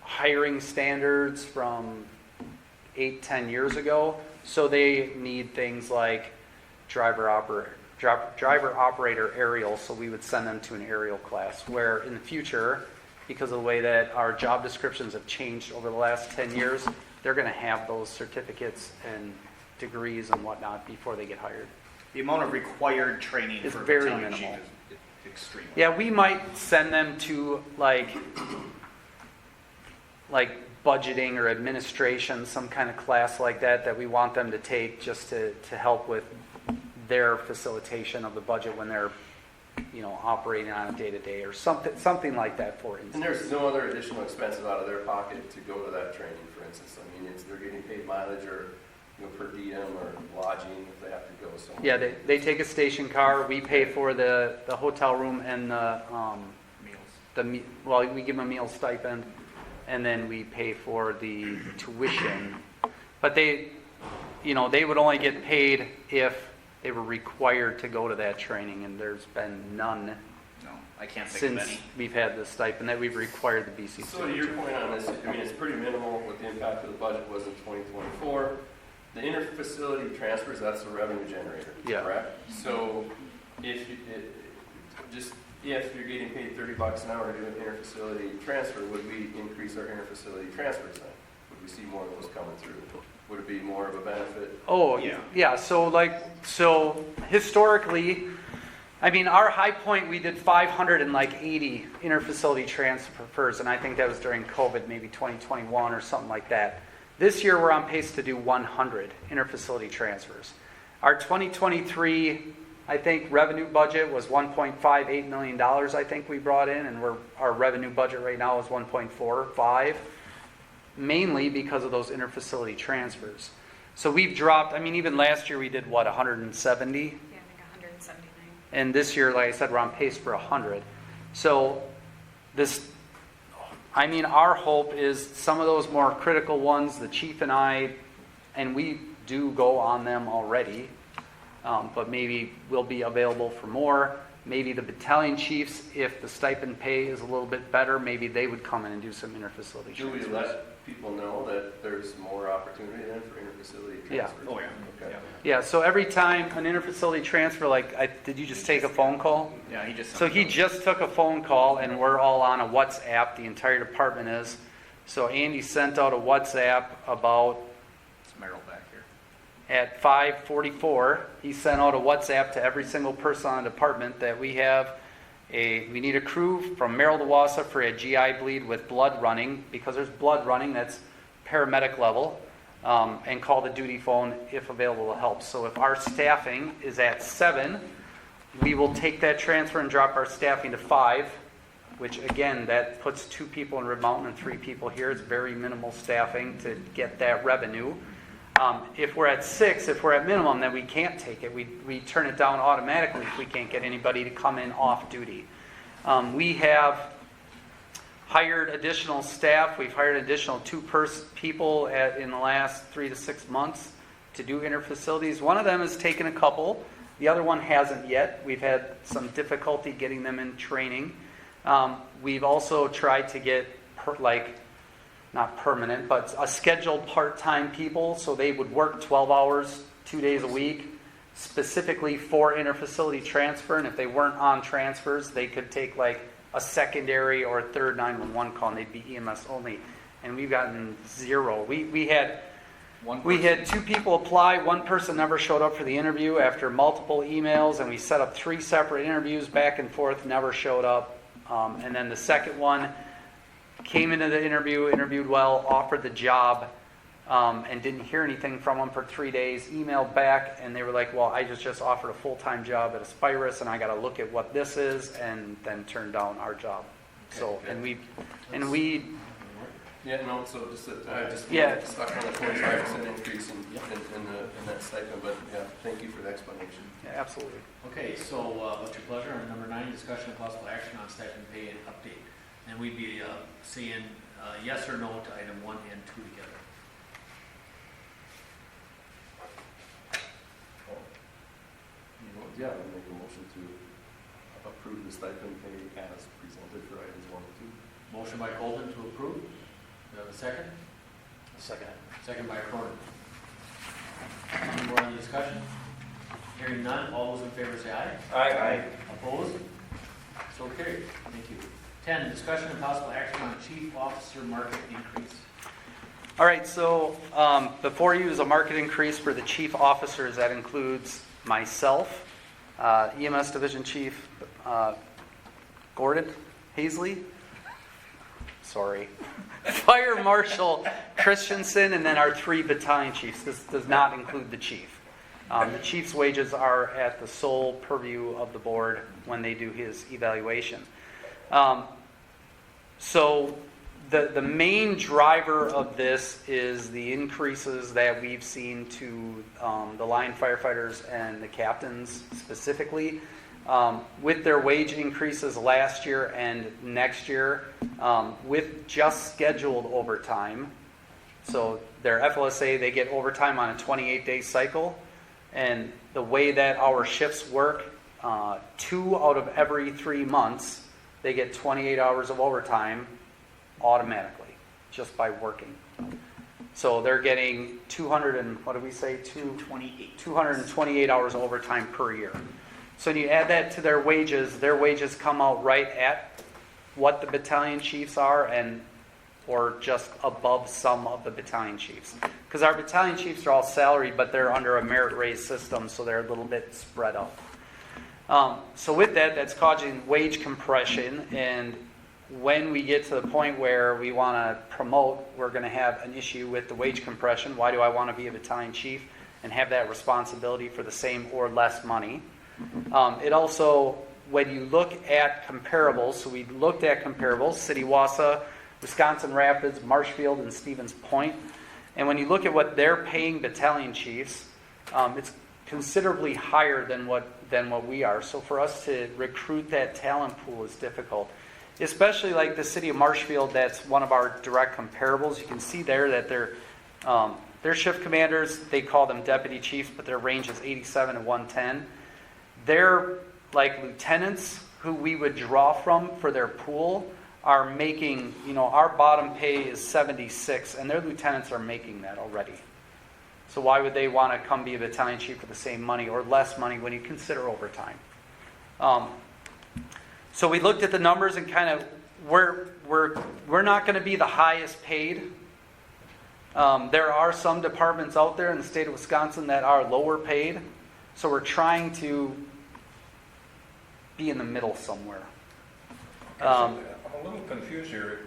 hiring standards from 8-10 years ago. So they need things like driver operator aerial, so we would send them to an aerial class, where in the future, because of the way that our job descriptions have changed over the last 10 years, they're going to have those certificates and degrees and whatnot before they get hired. The amount of required training It's for very battalion chief minimal. is extreme. Yeah, we might send them to like budgeting or administration, some kind of class like that we want them to take just to help with their facilitation of the budget when they're, you know, operating on a day-to-day or something like that, for instance. And there's no other additional expenses out of their pocket to go to that training, for instance. I mean, they're getting paid mileage or, you know, per diem or lodging if they have to go somewhere. Yeah, they take a station car. We pay for the hotel room and Meals. we give them a meal stipend, and then we pay for the tuition. But they would only get paid if they were required to go to that training, and there's been none No, I can't think of since any. we've had this stipend that we've required the BCC. So to your point on this, I mean, it's pretty minimal what the impact of the budget was in 2024. The inter-facility transfers, that's the revenue generator, Yeah. correct? So if you're getting paid $30 an hour to do an inter-facility transfer, would we increase our inter-facility transfers then? Would we see more of those coming through? Would it be more of a benefit? Oh, Yeah. yeah. So historically, I mean, our high point, we did 580 interfacility transfers, and I think that was during COVID, maybe 2021 or something like that. This year, we're on pace to do 100 interfacility transfers. Our 2023 I think revenue budget was $1.58 million, I think we brought in, and our revenue budget right now is 1.45, mainly because of those interfacility transfers. So we've dropped, I mean, even last year we did what, 170? Yeah, I think 179. And this year, like I said, we're on pace for 100. So this, I mean, our hope is some of those more critical ones, the chief and I, and we do go on them already, but maybe we'll be available for more. Maybe the battalion chiefs, if the stipend pay is a little bit better, maybe they would come in and do some interfacility Do we transfers. let people know that there's more opportunity then for interfacility Yeah. transfers? Oh, yeah. Okay. Yeah, so every time an interfacility transfer, like, did you just take a phone call? Yeah, he just. So he just took a phone call, and we're all on a WhatsApp, the entire department is. So Andy sent out a WhatsApp about, It's Merrill back here. at 5:44, he sent out a WhatsApp to every single person on the department that we need a crew from Merrill to Wausau for a GI bleed with blood running, because there's blood running, that's paramedic level, and call the duty phone if available to help. So if our staffing is at 7, we will take that transfer and drop our staffing to 5, which again, that puts 2 people in Rib Mountain and 3 people here. It's very minimal staffing to get that revenue. If we're at 6, if we're at minimum, then we can't take it. We turn it down automatically if we can't get anybody to come in off duty. We have hired additional staff. We've hired additional 2 people in the last 3 to 6 months to do interfacilities. One of them has taken a couple. The other one hasn't yet. We've had some difficulty getting them in training. We've also tried to get not permanent, but a scheduled part-time people, so they would work 12 hours, 2 days a week, specifically for interfacility transfer, and if they weren't on transfers, they could take like a secondary or a third 911 call, and they'd be EMS only. And we've gotten 0. We had 2 people apply, 1 person never showed up for the interview after multiple emails, and we set up 3 separate interviews back and forth, never showed up. And then the second one came into the interview, interviewed well, offered the job, and didn't hear anything from them for 3 days. Emailed back, and they were like, "Well, I just offered a full-time job at Aspirus, and I got to look at what this is," and then turned down our job. So, and we, Yeah, no, so just Yeah. stuck on the 25% increase in that stipend, but yeah, thank you for the explanation. yeah, absolutely. Okay, so what's your pleasure on number 9, discussion of possible action on stipend pay and update? And we'd be saying yes or no to item 1 and 2 together. Yeah, I'll make a motion to approve the stipend pay as presented for items 1 and 2. Motion by Colton to approve. Do you have a second? Second. Second by Cronin. Any more on the discussion? Hearing none, all those in favor say aye. Aye. Opposed? So carried. Thank you. 10, discussion and possible action on chief officer market increase. All right, so before you is a market increase for the chief officers. That includes myself, EMS Division Chief Gordon Hazley, Fire Marshal Christensen, and then our 3 battalion chiefs. This does not include the chief. The chief's wages are at the sole purview of the board when they do his evaluation. So the main driver of this is the increases that we've seen to the line firefighters and the captains specifically. With their wage increases last year and next year, with just scheduled overtime. So their FLSA, they get overtime on a 28-day cycle. And the way that our shifts work, 2 out of every 3 months, they get 28 hours of overtime automatically, just by working. So they're getting 228 hours of overtime per year. So when you add that to their wages come out right at what the battalion chiefs are, or just above some of the battalion chiefs. Because our battalion chiefs are all salaried, but they're under a merit raise system, so they're a little bit spread out. So with that, that's causing wage compression, and when we get to the point where we want to promote, we're going to have an issue with the wage compression. Why do I want to be a battalion chief and have that responsibility for the same or less money? It also, when you look at comparables, so we looked at comparables, City Wausau, Wisconsin Rapids, Marshfield, and Stevens Point. And when you look at what they're paying battalion chiefs, it's considerably higher than what we are. So for us to recruit that talent pool is difficult. Especially like the city of Marshfield, that's one of our direct comparables. You can see there that their shift commanders, they call them deputy chiefs, but their range is 87 to 110. They're like lieutenants who we would draw from for their pool are making, our bottom pay is 76, and their lieutenants are making that already. So why would they want to come be a battalion chief for the same money or less money when you consider overtime? So we looked at the numbers and kind of we're not going to be the highest paid. There are some departments out there in the state of Wisconsin that are lower paid. So we're trying to be in the middle somewhere. I'm a little confused here.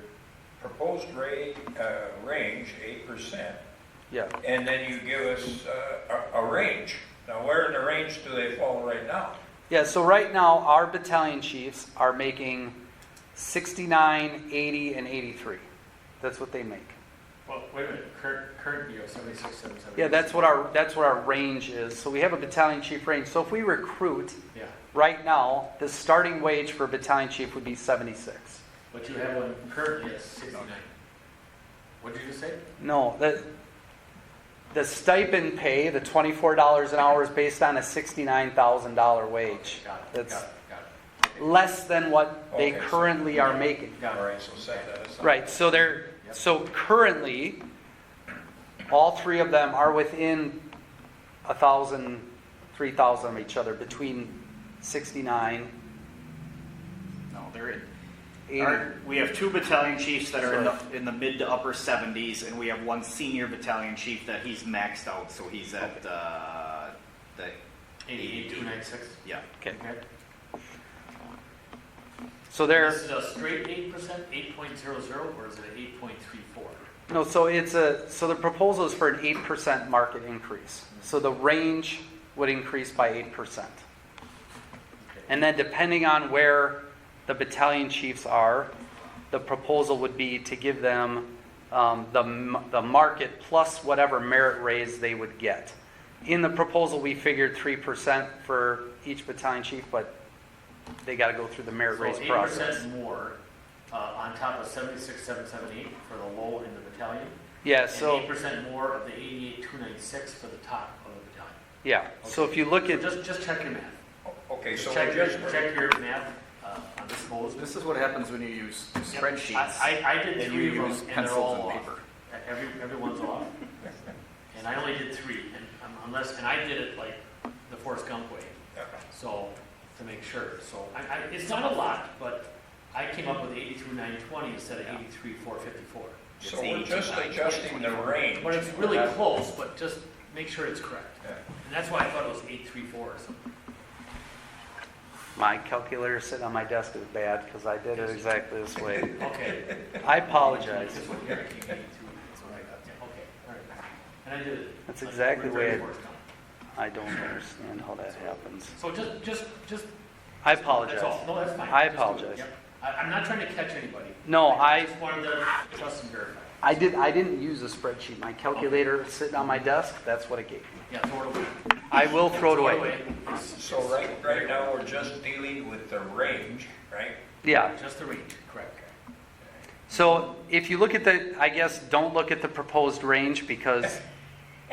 Proposed rate, range, 8%. Yeah. And then you give us a range. Now, where in the range do they fall right now? Yeah, so right now our battalion chiefs are making 69, 80, and 83. That's what they make. Well, wait a minute, current year, 76, 77. Yeah, that's what our range is. So we have a battalion chief range. So if we recruit, Yeah, right now, the starting wage for a battalion chief would be 76. but you have one currently at 69. What did you just say? No, the stipend pay, the $24 an hour, is based on a $69,000 wage. Got it, That's got it. less than what they Okay, so- currently are making. Got All it. right, so set that aside. Right, so currently, all three of them are within 1,000, 3,000 of each other, between 69, No, they're in. 80. We have two battalion chiefs that are in the mid to upper 70s, and we have one senior battalion chief that he's maxed out, so he's at the 88,296. yeah. Okay, Okay. so they're, This is a straight 8%, 8.00, or is it 8.34? no, so the proposal is for an 8% market increase. So the range would increase by 8%. And then depending on where the battalion chiefs are, the proposal would be to give them the market plus whatever merit raise they would get. In the proposal, we figured 3% for each battalion chief, but they got to go through the merit raise So process. 8% more on top of 76,778 for the low in the battalion. Yeah, And so 8% more of the 88,296 for the top of the battalion. yeah, so if you look So at just check your math. Okay, so Check we're your, just, check your math on this proposal. This is what happens when you use Yep. spreadsheets. I did and 3 you of use them, and they're pencils all and off. paper. Everyone's off. And I only did 3, and I did it like the Forrest Gump way, so, to make sure. So, it's not a lot, but I came up with 82,920 instead of 83,454. so we're just adjusting the range. But it's really close, but just make sure it's correct. Yeah. And that's why I thought it was 834 or something. my calculator sitting on my desk is bad because I did it exactly this way. Okay. I apologize. This one here, I came 82, that's what I got. Okay, all right. And I did it. That's exactly the way it- Forrest Gump. I don't understand how that happens. So just. I apologize. That's all. No, that's fine. I Just do it. apologize. Yep. I'm not trying to catch anybody. No, I just wanted to trust and verify. I didn't use a spreadsheet. My calculator is sitting on my desk. That's what it gave me. Yeah, throw it away. I will throw it away. So right now, we're just dealing with the range, right? Yeah. Just the range, correct. So if you look at I guess don't look at the proposed range because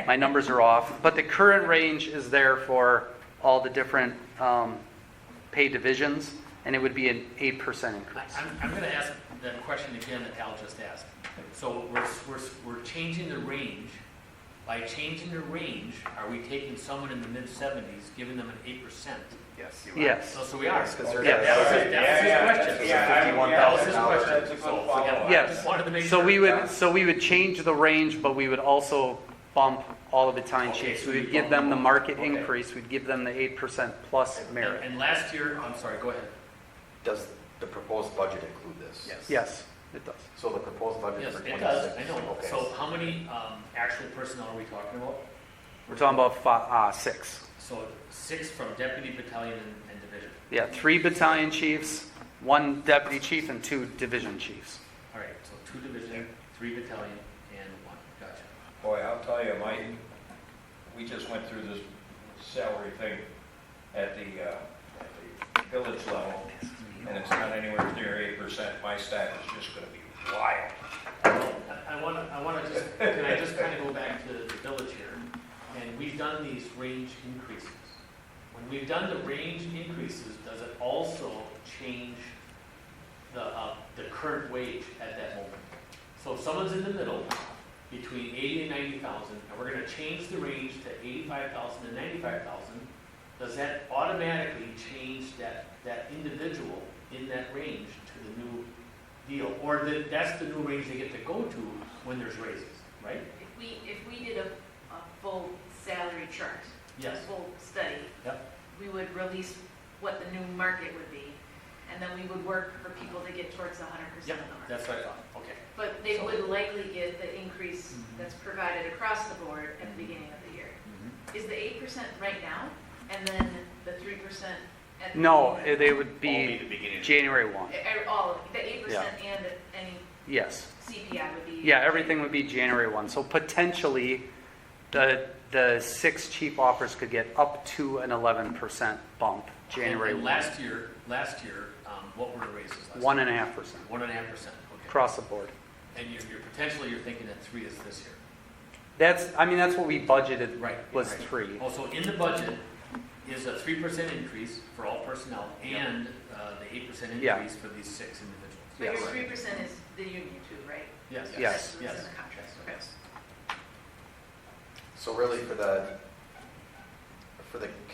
my numbers are off. But the current range is there for all the different pay divisions, and it would be an 8% increase. I'm going to ask that question again that Al just asked. So we're changing the range. By changing the range, are we taking someone in the mid-70s, giving them an 8%? Yes. Yes. So we are. Because they're- Yeah. That was his question. That was his question. That's a good So, follow-up. I Yes. just wanted to make So sure. we would change the range, but we would also bump all the battalion Okay, chiefs. so We you would give bump them the them. market Okay. increase. We'd give them the 8% plus merit. And last year, I'm sorry, go ahead. Does the proposed budget include this? Yes. Yes, it does. So the proposed budget Yes, for it 26? does, I know. Okay. So how many actual personnel are we talking about? We're talking about 6. So 6 from deputy, battalion, and division. Yeah, 3 battalion chiefs, 1 deputy chief, and 2 division chiefs. All right, so 2 division, 3 battalion, and 1. Gotcha. Boy, I'll tell you, we just went through this salary thing at the village level, and it's not anywhere near 8%. My staff is just gonna be wild. Well, I want to just, can I just kind of go back to the village here? And we've done these range increases. When we've done the range increases, does it also change the current wage at that moment? So if someone's in the middle, between 80 and 90,000, and we're going to change the range to 85,000 and 95,000, does that automatically change that individual in that range to the new deal? Or that's the new range they get to go to when there's raises, right? If we did a full salary chart, Yes. a full study, Yep. we would release what the new market would be, and then we would work for people to get towards 100% Yep, of the market. that's what I thought. Okay. But they So- would likely get the increase Mhm. that's provided across the board at the beginning of the year. Mm-hmm. Is the 8% right now, and then the 3% at the No, beginning? they would be January 1. All of it, the 8% and any Yes. CPI would be? Yeah, everything would be January 1. So potentially, the 6 chief offers could get up to an 11% bump January And 1. last year, what were the raises last year? 1.5% 1.5%. Okay. across the board. And you're potentially thinking that 3 is this year. That's what we budgeted Right. was right. 3. Also, in the budget is a 3% increase for all personnel and the 8% Yeah. increase for these 6 individuals. But your Yes. 3% is the union too, right? Yes. Yes. That's what's in the contract, okay. Yes. So really for the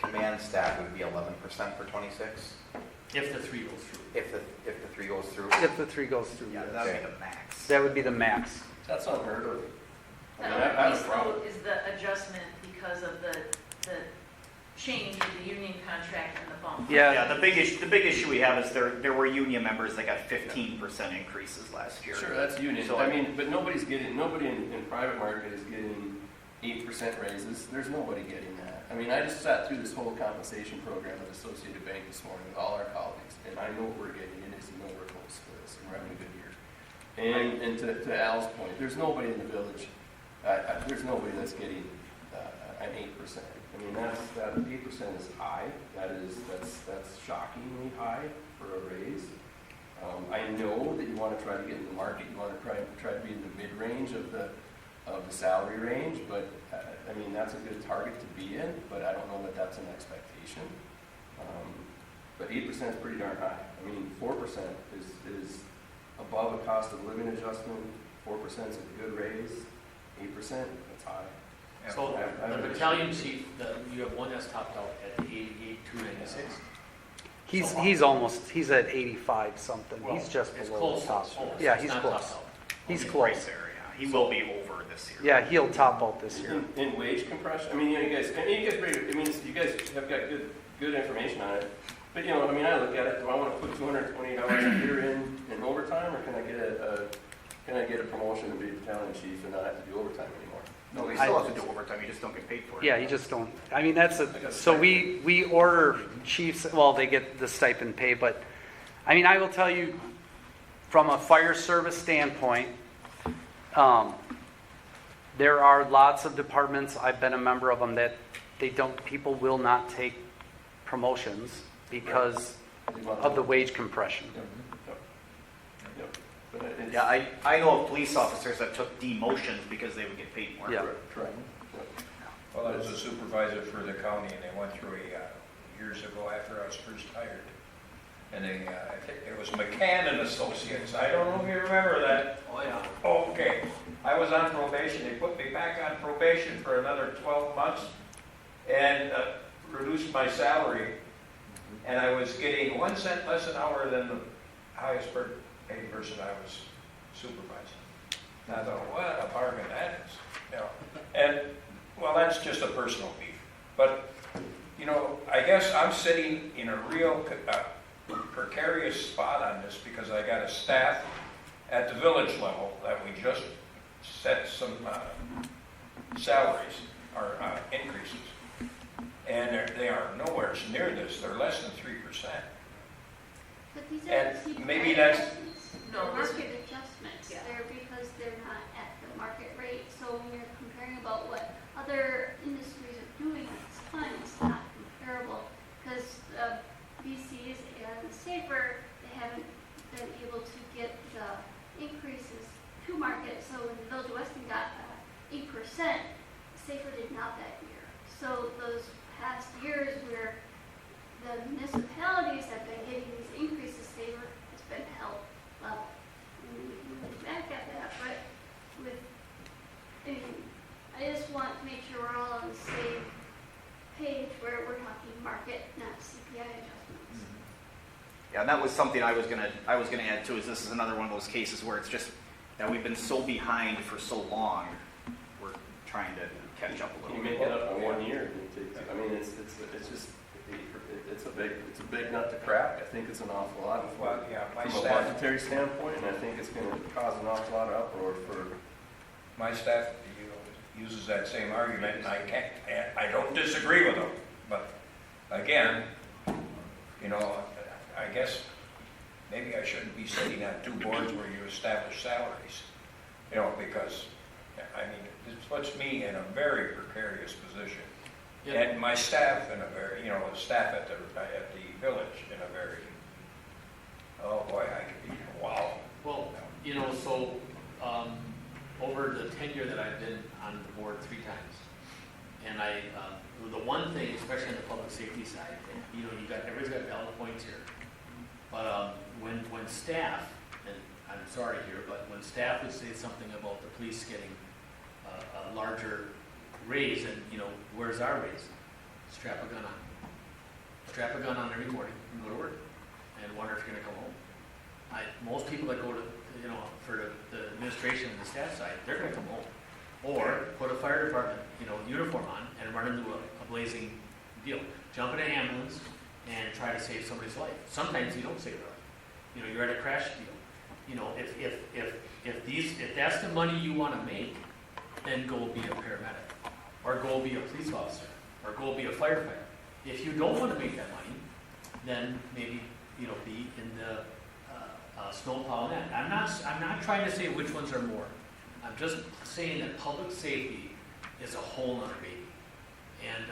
command staff, it would be 11% for 26, If the 3 goes through. if the 3 goes through? If the 3 goes through, Yeah, yes. that'd be the max. That would be the max. That's unheard of. The I mean, other I have a piece problem. though is the adjustment because of the change of the union contract and the bump. Yeah, the big issue we have is there were union members that got 15% increases last year. Sure, that's union. So I mean, but nobody in private market is getting 8% raises. There's nobody getting that. I mean, I just sat through this whole compensation program at Associated Bank this morning with all our colleagues, and I know what we're getting. It is nowhere close to this, and we're having a good year. And to Al's point, there's nobody in the village, there's nobody that's getting an 8%. I mean, that 8% is high. That's shockingly high for a raise. I know that you want to try to get in the market. You want to try to be in the mid-range of the salary range, but I mean, that's a good target to be in, but I don't know that that's an expectation. But 8% is pretty darn high. I mean, 4% is above a cost of living adjustment. 4% is a good raise. 8%, that's high. So I the would- battalion chief, you have one that's topped out at 88,296. He's at 85 something. Well, He's just it's below close, the top. almost. Yeah, It's he's not close. topped out. He's Right close. there, yeah. He will be over this year. Yeah, he'll top out this year. In wage compression, I mean, you guys have got good information on it. But, I mean, I look at it, do I want to put 220 hours a year in overtime, or can I get a promotion to be battalion chief and not have to do overtime anymore? No, they still have to do overtime, you just don't get paid for it. Yeah, you just don't, I mean, so we order chiefs, well, they get the stipend pay, but, I mean, I will tell you, from a fire service standpoint, there are lots of departments, I've been a member of them, that people will not take promotions because of the wage compression. Yep. But it's- Yeah, I know of police officers that took demotions because they would get paid more. Yeah. Correct. Well, I was a supervisor for the county, and they went through years ago after I was first hired. And I think it was McCann and Associates. I don't know if you remember that. Oh, yeah. Okay. I was on probation. They put me back on probation for another 12 months and reduced my salary. And I was getting 1 cent less an hour than the highest paid person I was supervising. And I thought, what a bargain that is. And, well, that's just a personal beef. But, I guess I'm sitting in a real precarious spot on this because I got a staff at the village level that we just set some salaries or increases. And they are nowhere near this, they're less than 3%. But these are And CPI maybe that's- adjustments. No, They're this- market adjustments. Yeah. They're because they're not at the market rate. So when you're comparing about what other industries are doing at this time, it's not comparable. Because BC's and SAFER, they haven't been able to get the increases to market. So when the Village of Weston got 8%, SAFER did not that year. So those past years where the municipalities have been getting these increases, SAFER has been held level. And we can look back at that, but with, I mean, I just want to make sure we're all on the same page where we're talking market, not CPI adjustments. Yeah, and that was something I was gonna add too, is this is another one of those cases where it's just that we've been so behind for so long, we're trying to catch up a little You bit. make it up in 1 year. I mean, it's just, it's a big nut to crack. I think it's an awful lot Well, yeah, my from a staff, budgetary standpoint, and I think it's gonna cause an awful lot of uproar for, my staff, uses that same argument, and I don't disagree with them. But again, I guess maybe I shouldn't be sitting on two boards where you establish salaries, because, I mean, this puts me in a very precarious position. Yeah. And my staff in a very, the staff at the village in a very, oh boy, I could be, wow. Well, so, over the tenure that I've been on the board 3 times, and the one thing, especially on the public safety side, everybody's got valid points here. But when staff, and I'm sorry here, but when staff would say something about the police getting a larger raise, and where's our raise? Strap a gun on. Strap a gun on every morning and go to work, and wonder if you're going to come home. Most people that go to, for the administration and the staff side, they're going to come home. Or put a fire department, uniform on and run into a blazing deal. Jump in an ambulance and try to save somebody's life. Sometimes you don't save their life. You're at a crash deal. If that's the money you want to make, then go be a paramedic, or go be a police officer, or go be a firefighter. If you don't want to make that money, then maybe be in the snowplow net. I'm not trying to say which ones are more. I'm just saying that public safety is a whole nother baby. And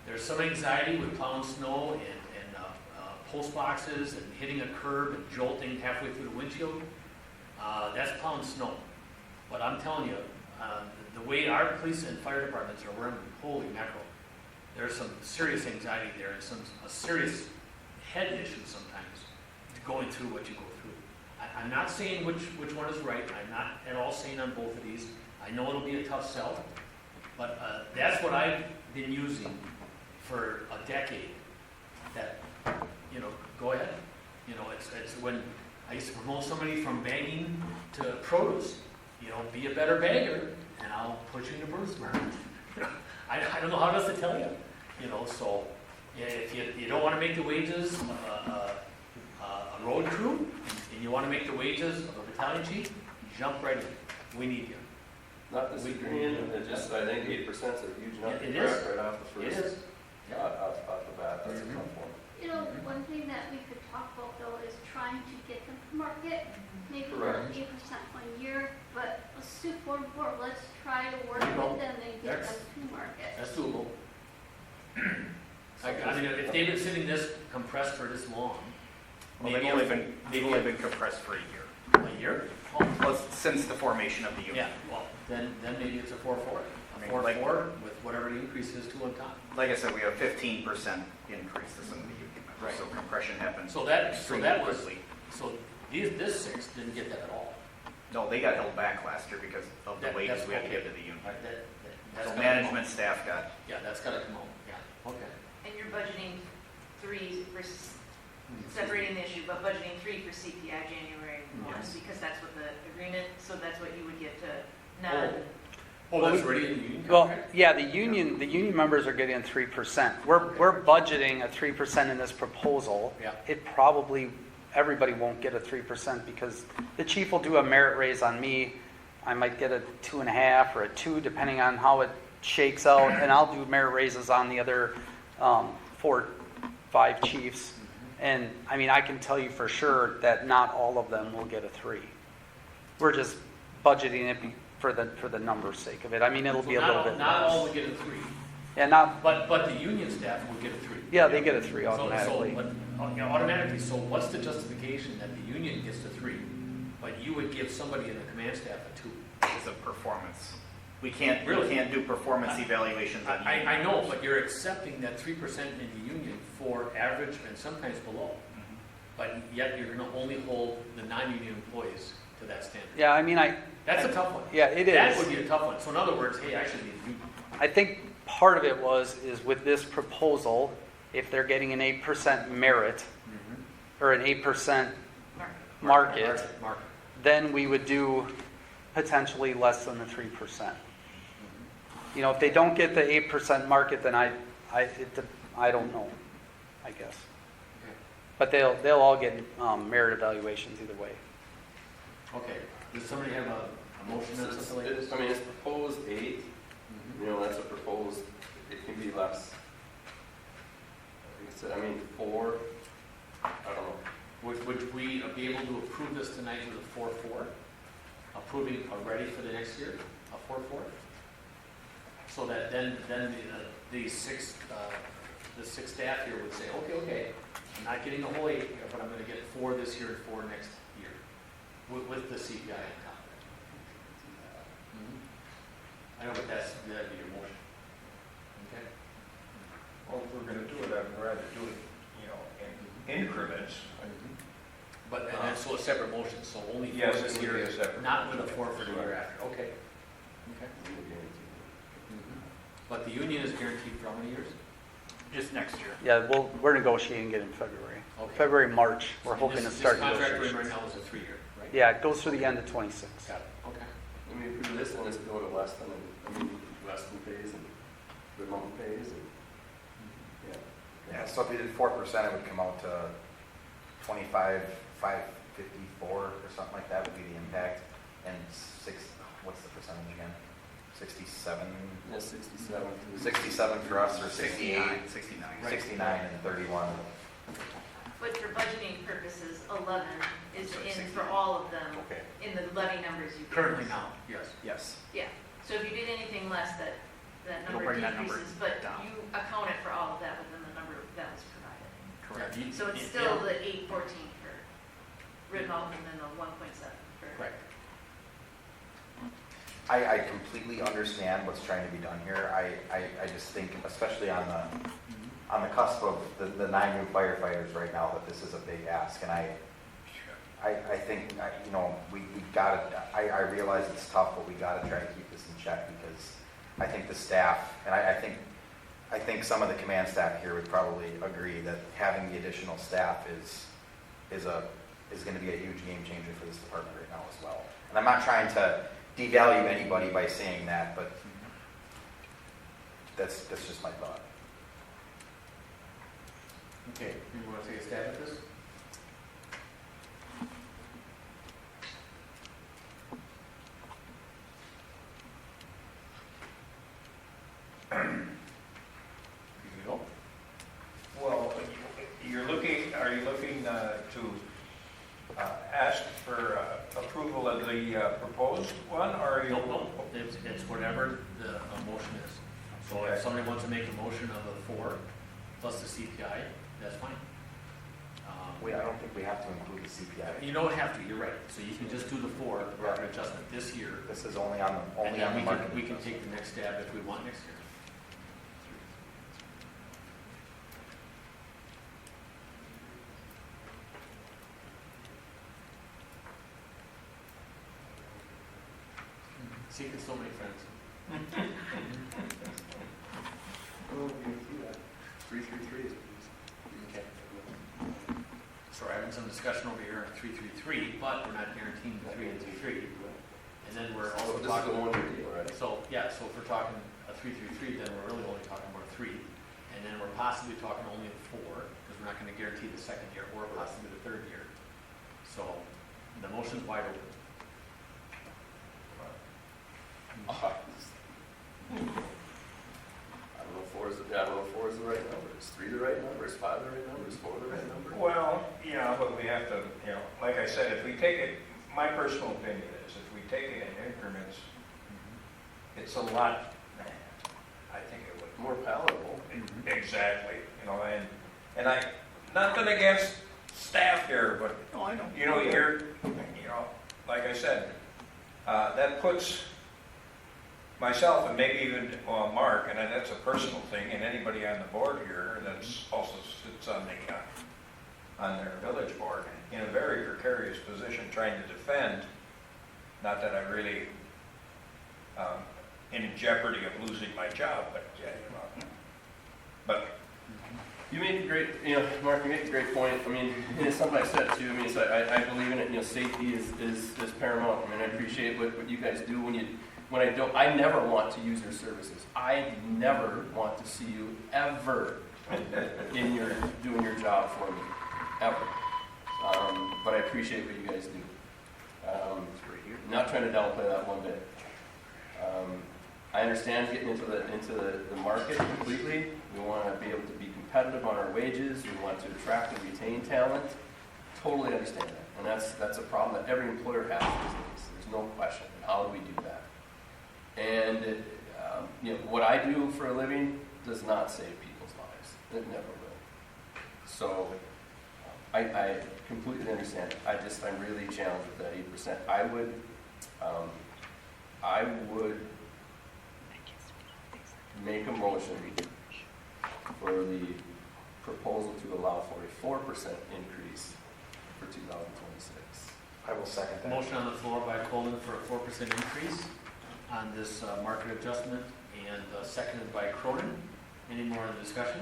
there's some anxiety with plowing snow and post boxes and hitting a curb and jolting halfway through the windshield. That's plowing snow. But I'm telling you, the way our police and fire departments are running, holy mackerel, there's some serious anxiety there and a serious head issue sometimes going through what you go through. I'm not saying which one is right. I'm not at all saying on both of these. I know it'll be a tough sell, but that's what I've been using for a decade. That, go ahead. It's when I used to promote somebody from bagging to produce. Be a better bagger, and I'll put you in the Bruce market. I don't know how else to tell you. So if you don't want to make the wages of a road crew, and you want to make the wages of a battalion chief, jump right in. We need you. not disagreeing, it just, I think 8% is a huge number It to is. crack right off the It first. is. Off the bat, that's a Mhm. tough one. One thing that we could talk about though is trying to get them to market, maybe not Correct. 8% 1 year, but let's do 4 let's try to work You know, with them and get that's- them to market. That's doable. I mean, if they've been sitting this compressed for this long, Well, maybe they've only been compressed for a year. a year? Oh, Well, since the formation of the union. yeah, well, then maybe it's a 4-4. I A mean, 4-4 with whatever the increase is to on top. Like I said, we have 15% increase to some of the union members, Right. so compression happens So that extremely was, quickly. so this 6 didn't get that at all. No, they got held back last year because of the That- wages that's we had to okay. give to the union. Right, that's So gotta management staff got, come out. Yeah, that's gotta come out, yeah, okay. And you're budgeting 3 versus, separating the issue, but budgeting 3 for CPI January 1, Yes. because that's what the agreement, so that's what you would get to non. Oh, that's already in the union Well, contract? yeah, the union members are getting 3%. We're budgeting a 3% in this proposal. Yeah. It probably, everybody won't get a 3% because the chief will do a merit raise on me. I might get a 2.5 or a 2, depending on how it shakes out, and I'll do merit raises on the other 4, 5 chiefs. And, I mean, I can tell you for sure that not all of them will get a 3. We're just budgeting it for the number's sake of it. I mean, it'll be a little bit Not all less. will get a 3, Yeah, not, but the union staff will get a 3. yeah, they get a 3 So, automatically. but, automatically, so what's the justification that the union gets a 3, but you would give somebody in the command staff a 2? It's a performance. We can't Really? do performance evaluations on union I know, members. but you're accepting that 3% in the union for average and sometimes below. Mhm. But yet you're gonna only hold the non-union employees to that standard. Yeah, I mean, That's a tough one. yeah, it That is. would be a tough one. So in other words, hey, I should need a union. I think part of it is with this proposal, if they're getting an 8% merit or an 8% market, then we would do potentially less than the 3%. You know, if they don't get the 8% market, then I don't know, I guess. But they'll all get merit evaluations either way. Okay, does somebody have a motion on something like this? I mean, it's proposed 8, you know, that's a proposed, it can be less. Like I said, I mean, 4, I don't know. Would we be able to approve this tonight with a 4-4? Approving already for the next year, a 4-4? So that then the six staff here would say, okay, I'm not getting the whole 8, but I'm going to get 4 this year and 4 next year, with the CPI on top of it. I know, but that'd be your motion. Okay. Well, if we're gonna do it, I'd rather do it, you know, in increments. But and that's so a separate motion, so only 4 Yes, this it would year, be a separate not with a motion. 4 for the year after. Okay. Okay. But the union is guaranteed for how many years? Just next year. Yeah, we're negotiating it in February. Okay. February, March, we're hoping to start This contract we're in negotiations. right now is a 3-year, right? Yeah, it goes through the end of 26. Got it, okay. I mean, if we do this one, it's go to Weston, and, I mean, Weston pays and Vermont pays, and, yeah. Yeah, so if you did 4%, it would come out to 25,554 or something like that would be the impact. And what's the percentage again? 67? Yeah, 67. 67 for us or 68? 69. 69 and 31. But for budgeting purposes, 11 is So in 60. for all of them, Okay. in the levy numbers you gave Currently us. now, yes. Yes. Yeah, so if you did anything less, that It'll number bring that number decreases, but down. you accounted for all of that within the number that was provided. Correct. Yeah, So it's still the 814 for Red Mountain and the 1.7 for. Correct. I completely understand what's trying to be done here. I just think, especially on the cusp of the 9 new firefighters right now, that this is a big ask. And I think, you know, we got to, I realize it's tough, but we got to try to keep this in check because I think the staff, and I think some of the command staff here would probably agree that having the additional staff is going to be a huge game changer for this department right now as well. And I'm not trying to devalue anybody by saying that, but that's just my thought. Okay, you want to take a stab at this? You go. Well, are you looking to ask for approval of the proposed one, or are you? No, it's whatever the motion is. So if somebody wants to make a motion of a 4 plus the CPI, that's fine. I don't think we have to include the CPI. You don't have to, you're right. So you can just do the 4 market adjustment this year. This is only on the And then market. we can take the next stab if we want next year. Seeking so many friends. Oh, you can see that. 333 is Okay. So we're having some discussion over here on 333, but we're not guaranteeing the 3 and 3. And then we're So also this is a talking. one-year deal, right? So, yeah, so if we're talking a 333, then we're really only talking about 3. And then we're possibly talking only a 4, because we're not going to guarantee the second year or possibly the third year. So the motion's wide open. I don't know, 4 is is the right number? Is 3 the right number? Is 5 the right number? Is 4 the right number? Well, yeah, but we have to, like I said, if we take it, my personal opinion is if we take it in increments, it's a lot, I think it would. More palatable. Exactly, and I, nothing against staff here, but, Oh, I know. you're, like I said, that puts myself and maybe even Mark, and that's a personal thing, and anybody on the board here that's also sits on their village board in a very precarious position trying to defend, not that I really in jeopardy of losing my job, but You make a great, Mark, you make a great point. I mean, and it's something I said too. I mean, it's like, I believe in it. Safety is paramount. I mean, I appreciate what you guys do I never want to use your services. I never want to see you ever doing your job for me, ever. But I appreciate what you guys do. Not trying to downplay that one bit. I understand getting into the market completely. We want to be able to be competitive on our wages. We want to attract and retain talent. Totally understand that. And that's a problem that every employer has these days. There's no question. How do we do that? And what I do for a living does not save people's lives. It never will. So I completely understand. I'm really challenged with that 8%. I would make a motion for the proposal to allow for a 4% increase for 2026. I will second that. Motion on the floor by Colin for a 4% increase on this market adjustment, and seconded by Cronin. Any more in the discussion?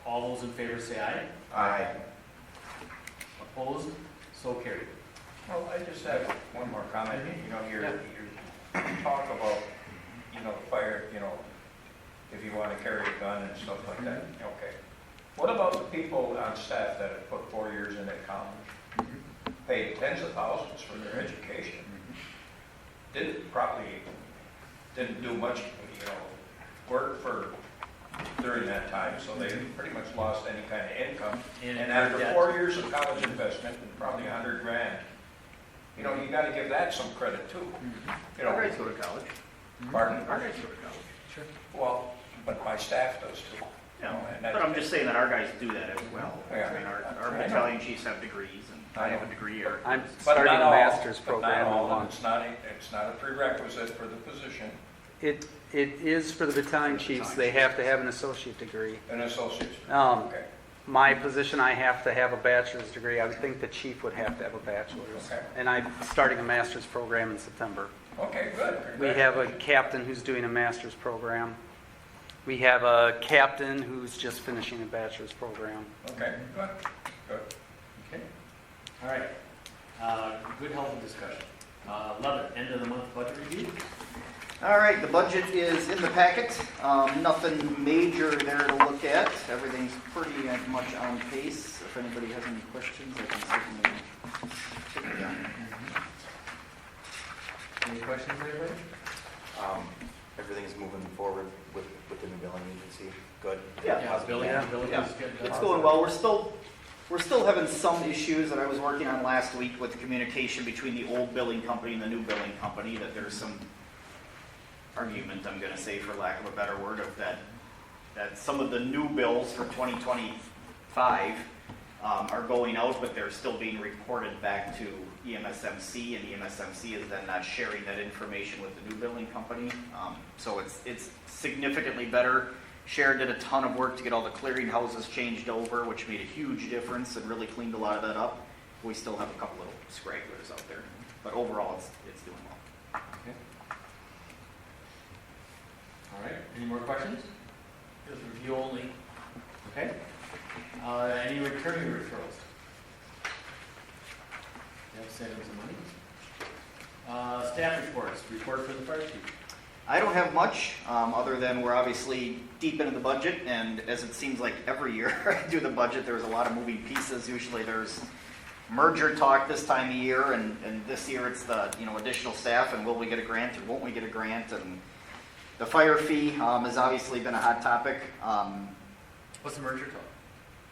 All those in favor say aye. Aye. Opposed? So carried. Well, I just have one more comment. You talk about, fire, if you want to carry a gun and stuff like that. Okay. What about the people on staff that have put 4 years in at college, paid tens of thousands for their education, didn't do much, work during that time, so they pretty much lost any kind of income. And after 4 years of college investment, and probably $100,000, you got to give that some credit too. Our guys go to college. Pardon? Our guys go to college. Sure. Well, but my staff does too. But I'm just saying that our guys do that as well. Yeah. I mean, our battalion chiefs have degrees, and I have a degree. I'm But starting not a all, master's but program not in all, and lunch. it's not a prerequisite for the position, It is for the battalion chiefs. They have to have an associate degree. an associate's. Okay. My position, I have to have a bachelor's degree. I would think the chief would have to have a bachelor's. Okay. And I'm starting a master's program in September. Okay, good. We have a captain who's doing a master's program. We have a captain who's just finishing a bachelor's program. Okay, good. Okay. All right. Good, healthy discussion. 11, end of the month budget review. All right, the budget is in the packet. Nothing major there to look at. Everything's pretty much on pace. If anybody has any questions, I can certainly take them. Any questions, anybody? Everything's moving forward with the new billing agency. Good. Yeah. Billy Yeah. is good. It's going well. We're still having some issues that I was working on last week with the communication between the old billing company and the new billing company, that there's some argument, I'm going to say for lack of a better word, of that some of the new bills for 2025 are going out, but they're still being reported back to EMSMC, and EMSMC is then not sharing that information with the new billing company. So it's significantly better. Sharon did a ton of work to get all the clearinghouses changed over, which made a huge difference and really cleaned a lot of that up. We still have a couple little scragglers out there, but overall it's doing well. Okay. All right. Any more questions? Just review only. Okay. Any returning referrals? You have savings of money. Staff reports. Report for the fire chief. I don't have much, other than we're obviously deep into the budget, and as it seems like every year I do the budget, there's a lot of moving pieces. Usually there's merger talk this time of year, and this year it's the additional staff, and will we get a grant or won't we get a grant, and The fire fee has obviously been a hot topic. What's the merger called?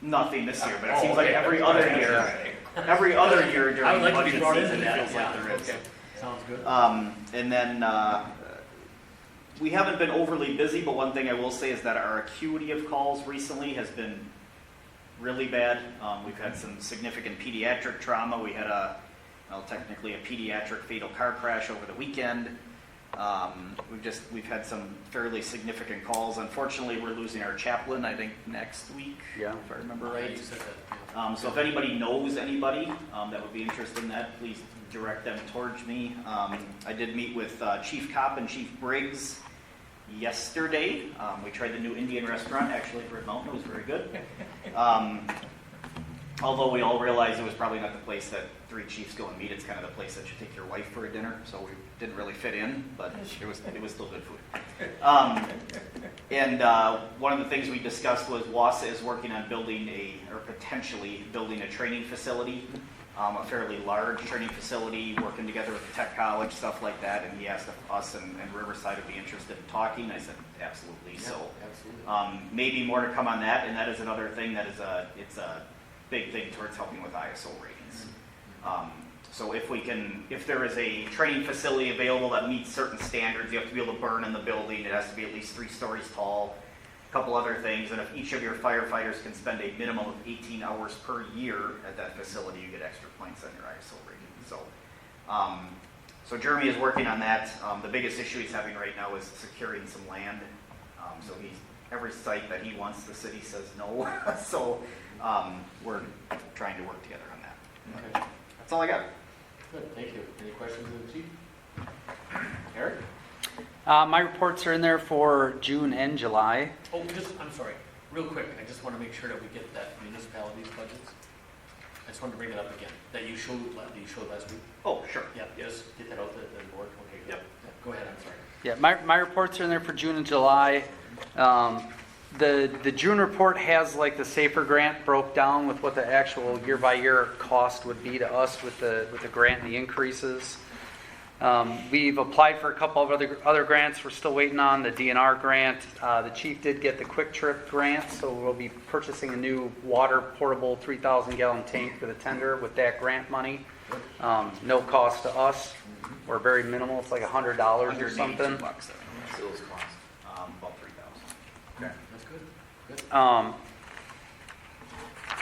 Nothing this year, but it Oh, seems like okay. every other year. Every other year I during would like to be budget brought season, into it that, feels like yeah, there is. okay. Sounds good. And then we haven't been overly busy, but one thing I will say is that our acuity of calls recently has been really bad. We've had some significant pediatric trauma. We had technically a pediatric fatal car crash over the weekend. We've had some fairly significant calls. Unfortunately, we're losing our chaplain, I think, next week, Yeah. if I remember Yeah, right. you said that. So if anybody knows anybody that would be interested in that, please direct them towards me. I did meet with Chief Kopp and Chief Briggs yesterday. We tried the new Indian restaurant, actually, at Red Mountain. It was very good. Although we all realized it was probably not the place that three chiefs go and meet. It's kind of the place that you take your wife for a dinner. So we didn't really fit in, but it was still good food. And one of the things we discussed was WASA is working on potentially building a training facility, a fairly large training facility, working together with the tech college, stuff like that. And he asked if us and Riverside would be interested in talking. I said, absolutely. Yeah, So absolutely. maybe more to come on that. And that is another thing that is it's a big thing towards helping with ISO ratings. So if there is a training facility available that meets certain standards, you have to be able to burn in the building. It has to be at least 3 stories tall. A couple other things, and if each of your firefighters can spend a minimum of 18 hours per year at that facility, you get extra points on your ISO rating. So Jeremy is working on that. The biggest issue he's having right now is securing some land. So every site that he wants, the city says no. So we're trying to work together on that. Okay. That's all I got. Good, thank you. Any questions of the chief? Eric? My reports are in there for June and July. Oh, I'm sorry, real quick, I just want to make sure that we get that municipalities budgets. I just wanted to bring it up again, that you showed last week. Oh, sure. Yeah, just get that out to the board. Okay, good. Yep. Yeah, go ahead, I'm sorry. Yeah, my reports are in there for June and July. The June report has like the SAFER grant broke down with what the actual year-by-year cost would be to us with the grant and the increases. We've applied for a couple of other grants. We're still waiting on the DNR grant. The chief did get the Quick Trip grant, so we'll be purchasing a new water portable 3,000-gallon tank for the tender with that grant money. No cost to us, or very minimal. It's like $100 or something. $182, Sales cost, about $3,000. Okay, that's good. Good.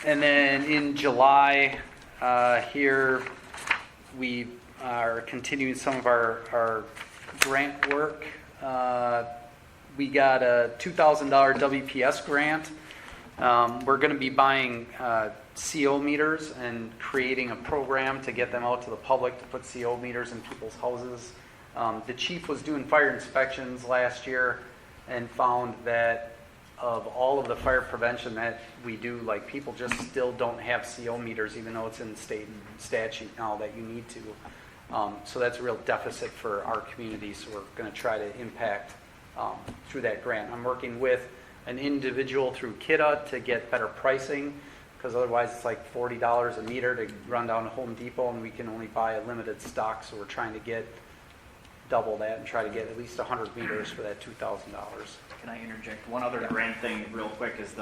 And then in July, here, we are continuing some of our grant work. We got a $2,000 WPS grant. We're going to be buying CO meters and creating a program to get them out to the public to put CO meters in people's houses. The chief was doing fire inspections last year and found that of all of the fire prevention that we do, like people just still don't have CO meters, even though it's in state statute now that you need to. So that's a real deficit for our community, so we're going to try to impact through that grant. I'm working with an individual through KIDA to get better pricing, because otherwise it's like $40 a meter to run down to Home Depot, and we can only buy a limited stock, so we're trying to get double that and try to get at least 100 meters for that $2,000. Can I interject? One other grant thing real quick is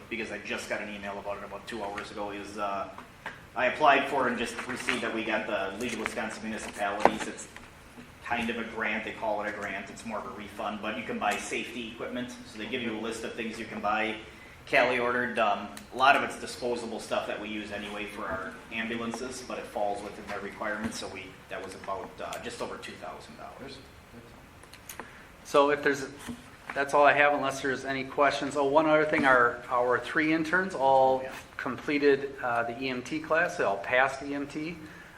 because I just got an email about it about 2 hours ago, is I applied for and just received that we got the League of Wisconsin Municipalities. It's kind of a grant. They call it a grant. It's more of a refund, but you can buy safety equipment. So they give you a list of things you can buy. Callie ordered, a lot of it's disposable stuff that we use anyway for our ambulances, but it falls within their requirements. So that was about just over $2,000. So that's all I have unless there's any questions. Oh, one other thing, our 3 interns all completed the EMT class. They all passed EMT.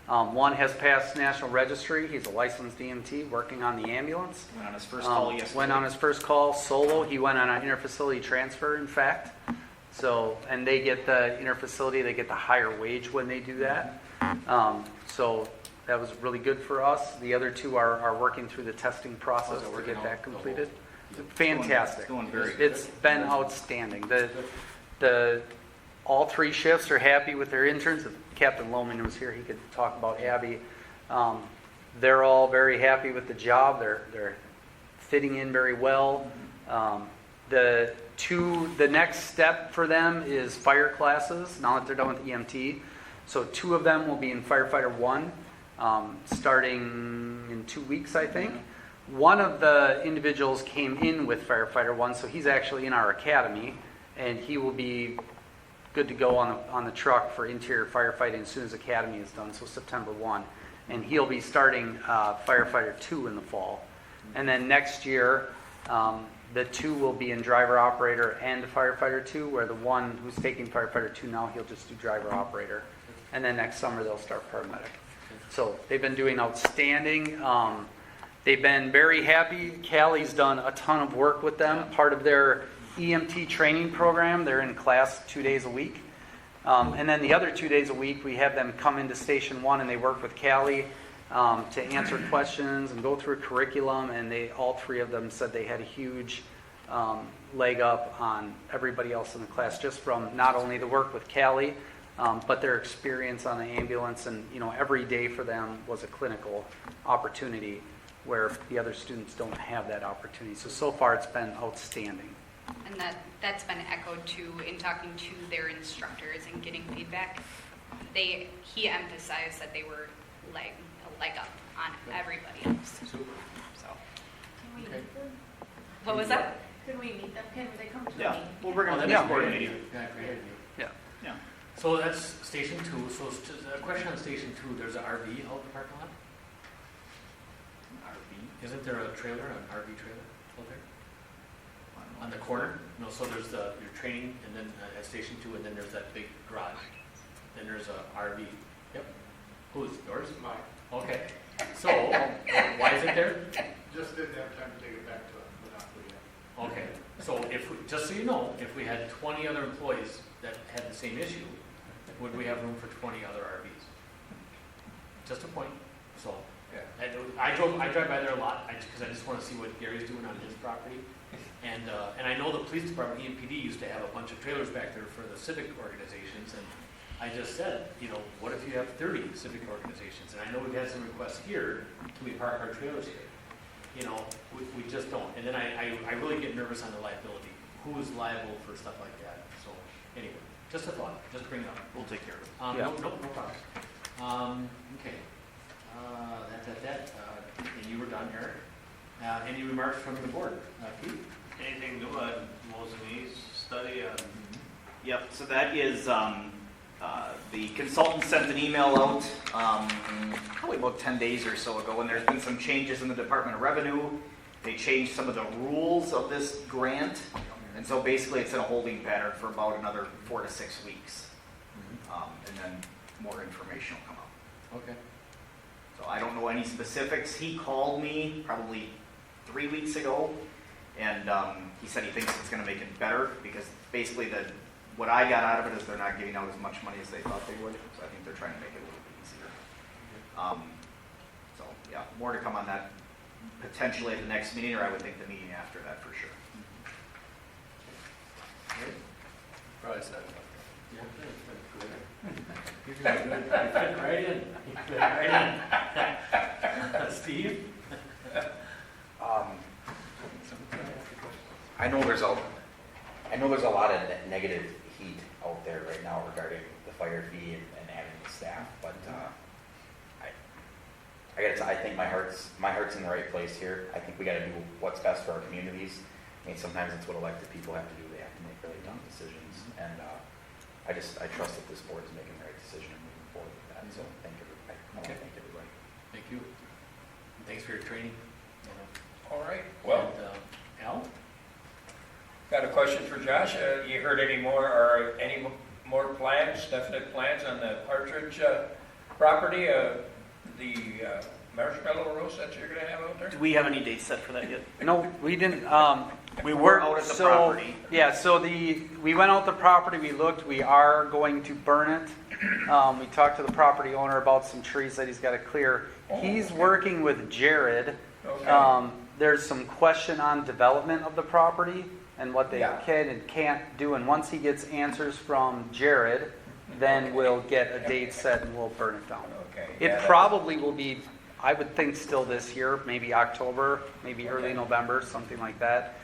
One has passed National Registry. He's a licensed EMT working on the ambulance. Went on his first call yesterday. Went on his first call solo. He went on an interfacility transfer, in fact. So, and they get the interfacility, they get the higher wage when they do that. So that was really good for us. The other 2 are working through the testing process to get that completed. Fantastic. Doing very good. It's been outstanding. All 3 shifts are happy with their interns. If Captain Lohman was here, he could talk about Abby. They're all very happy with the job. They're fitting in very well. The next step for them is fire classes, now that they're done with EMT. So 2 of them will be in firefighter 1, starting in 2 weeks, I think. One of the individuals came in with firefighter 1, so he's actually in our academy, and he will be good to go on the truck for interior firefighting as soon as academy is done, so September 1. And he'll be starting firefighter 2 in the fall. And then next year, the 2 will be in driver operator and firefighter 2, where the one who's taking firefighter 2 now, he'll just do driver operator. And then next summer, they'll start paramedic. So they've been doing outstanding. They've been very happy. Callie's done a ton of work with them. Part of their EMT training program, they're in class 2 days a week. And then the other 2 days a week, we have them come into Station 1 and they work with Callie to answer questions and go through a curriculum. And all 3 of them said they had a huge leg up on everybody else in the class, just from not only the work with Callie, but their experience on the ambulance. And every day for them was a clinical opportunity where the other students don't have that opportunity. So far it's been outstanding. And that's been echoed too in talking to their instructors and getting feedback. He emphasized that they were a leg up on everybody else. Super. So, Can we Okay. meet them? what was that? Could we meet them? Can they come to a Yeah, meeting? we'll bring them to that's the board great. meeting. Yeah, great idea. Yeah. Yeah. So that's Station 2. So a question on Station 2, there's an RV out in the parking lot? RV. Isn't there a trailer, an RV trailer out there? On the corner? No, so there's your training, and then at Station 2, and then there's that big garage. Then there's a RV. Yep. Whose? Yours? Mine. Okay. So, why is it there? Just didn't have time to take it back to Monopoly yet. Okay. So just so you know, if we had 20 other employees that had the same issue, would we have room for 20 other RVs? Just a point. So, Yeah. I drive by there a lot, because I just want to see what Gary's doing on his property. And I know the police department, EMPD, used to have a bunch of trailers back there for the civic organizations, and I just said, what if you have 30 civic organizations? And I know we've had some requests here, can we park our trailers here? We just don't. And then I really get nervous on the liability. Who is liable for stuff like that? So anyway, just a thought, just bring it up. We'll take care of it. No problem. Okay. And you were done, Eric. Any remarks from the board? Pete? Anything new on Mosin's study on? Yep, so that is, the consultant sent an email out probably about 10 days or so ago, and there's been some changes in the Department of Revenue. They changed some of the rules of this grant, and so basically it's in a holding pattern for about another 4 to 6 weeks. And then more information will come out. Okay. So I don't know any specifics. He called me probably 3 weeks ago, and he said he thinks it's going to make it better, because basically what I got out of it is they're not giving out as much money as they thought they would. So I think they're trying to make it a little bit easier. So yeah, more to come on that potentially at the next meeting, or I would think the meeting after that for sure. Probably said. Yeah, you fit right in. You fit right in. Steve? I know there's a lot of negative heat out there right now regarding the fire fee and having the staff, but I gotta say, I think my heart's in the right place here. I think we gotta do what's best for our communities. I mean, sometimes it's what elected people have to do. They have to make really tough decisions, and I trust that this board is making the right decision and moving forward with that. So thank everybody. I want to thank everybody. Thank you. And thanks for your training. All right, well, And, Al? got a question for Josh. You heard any more plans, definite plans on the Partridge property, the marshmallow roast that you're gonna have out there? Do we have any dates set for that yet? No, we didn't. We were out at the property. Yeah, so we went out the property, we looked, we are going to burn it. We talked to the property owner about some trees that he's got to clear. He's working with Jared. Okay. There's some question on development of the property and what they Yeah. can and can't do. And once he gets answers from Jared, then we'll get a date set and we'll burn it down. Okay. It yeah, probably will be I would think still this year, maybe October, maybe early Okay. November, something like that.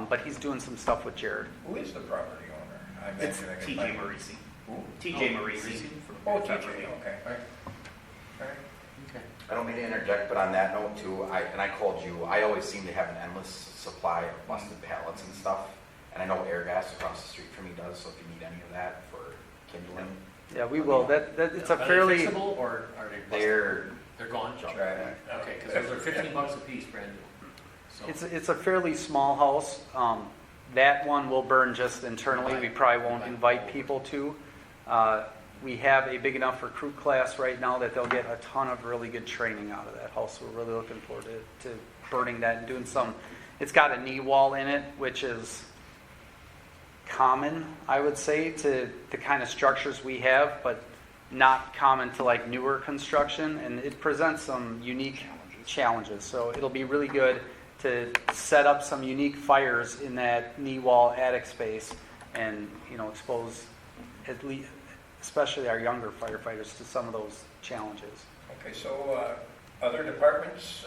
But he's doing some stuff with Jared. Who is the property owner? I It's imagine I can TJ find- Marisi. Who? TJ Marisi. Oh, TJ, okay, all right. All right. Okay. I don't mean to interject, but on that note too, I called you, I always seem to have an endless supply of busted pallets and stuff. And I know Airgas across the street from me does, so if you need any of that for kindling, Yeah, we will. It's a Are they fairly, fixable or are they busted? they're gone? junk. Try that. Okay, because those are 15 bucks a piece, brand new. So, it's a fairly small house. That one will burn just internally. We probably won't invite people to. We have a big enough recruit class right now that they'll get a ton of really good training out of that house. We're really looking forward to burning that and doing some. It's got a knee wall in it, which is common, I would say, to the kind of structures we have, but not common to like newer construction, and it presents some unique challenges. So it'll be really good to set up some unique fires in that knee wall attic space and, you know, expose at least, especially our younger firefighters, to some of those challenges. Okay, so other departments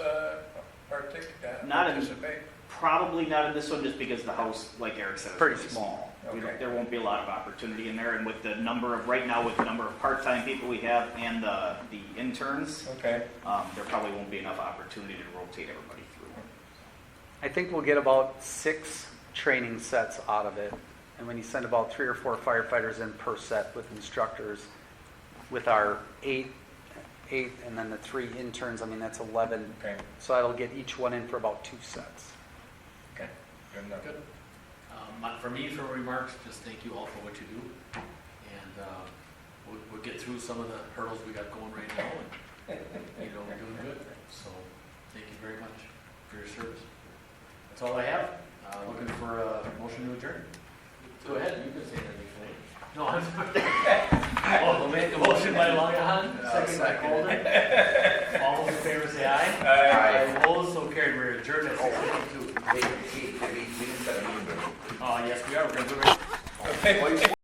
Not in- participate? Probably not in this one, just because the house, like Eric said, is Pretty pretty small. small. Okay. There won't be a lot of opportunity in there, and with the number of, right now, with the number of part-time people we have and the interns, Okay. there probably won't be enough opportunity to rotate everybody through. I think we'll get about 6 training sets out of it. And when you send about 3 or 4 firefighters in per set with instructors, with our 8 and then the 3 interns, I mean, that's 11. Okay, So that'll get each one in for about 2 sets. okay, good enough. good. For me, for remarks, just thank you all for what you do. And we'll get through some of the hurdles we got going right now. And, you know, we're doing good. So thank you very much for your service. That's all I have. Looking for a motion to adjourn. Go ahead, you can say anything for me. No, I'm sorry. We'll make a motion by Longahan, second by Colden. All those in favor say aye. Aye. Opposed, so carried. We're adjourned at 6:52. We didn't set a meeting. Oh, yes, we are. We're going to do it. Okay.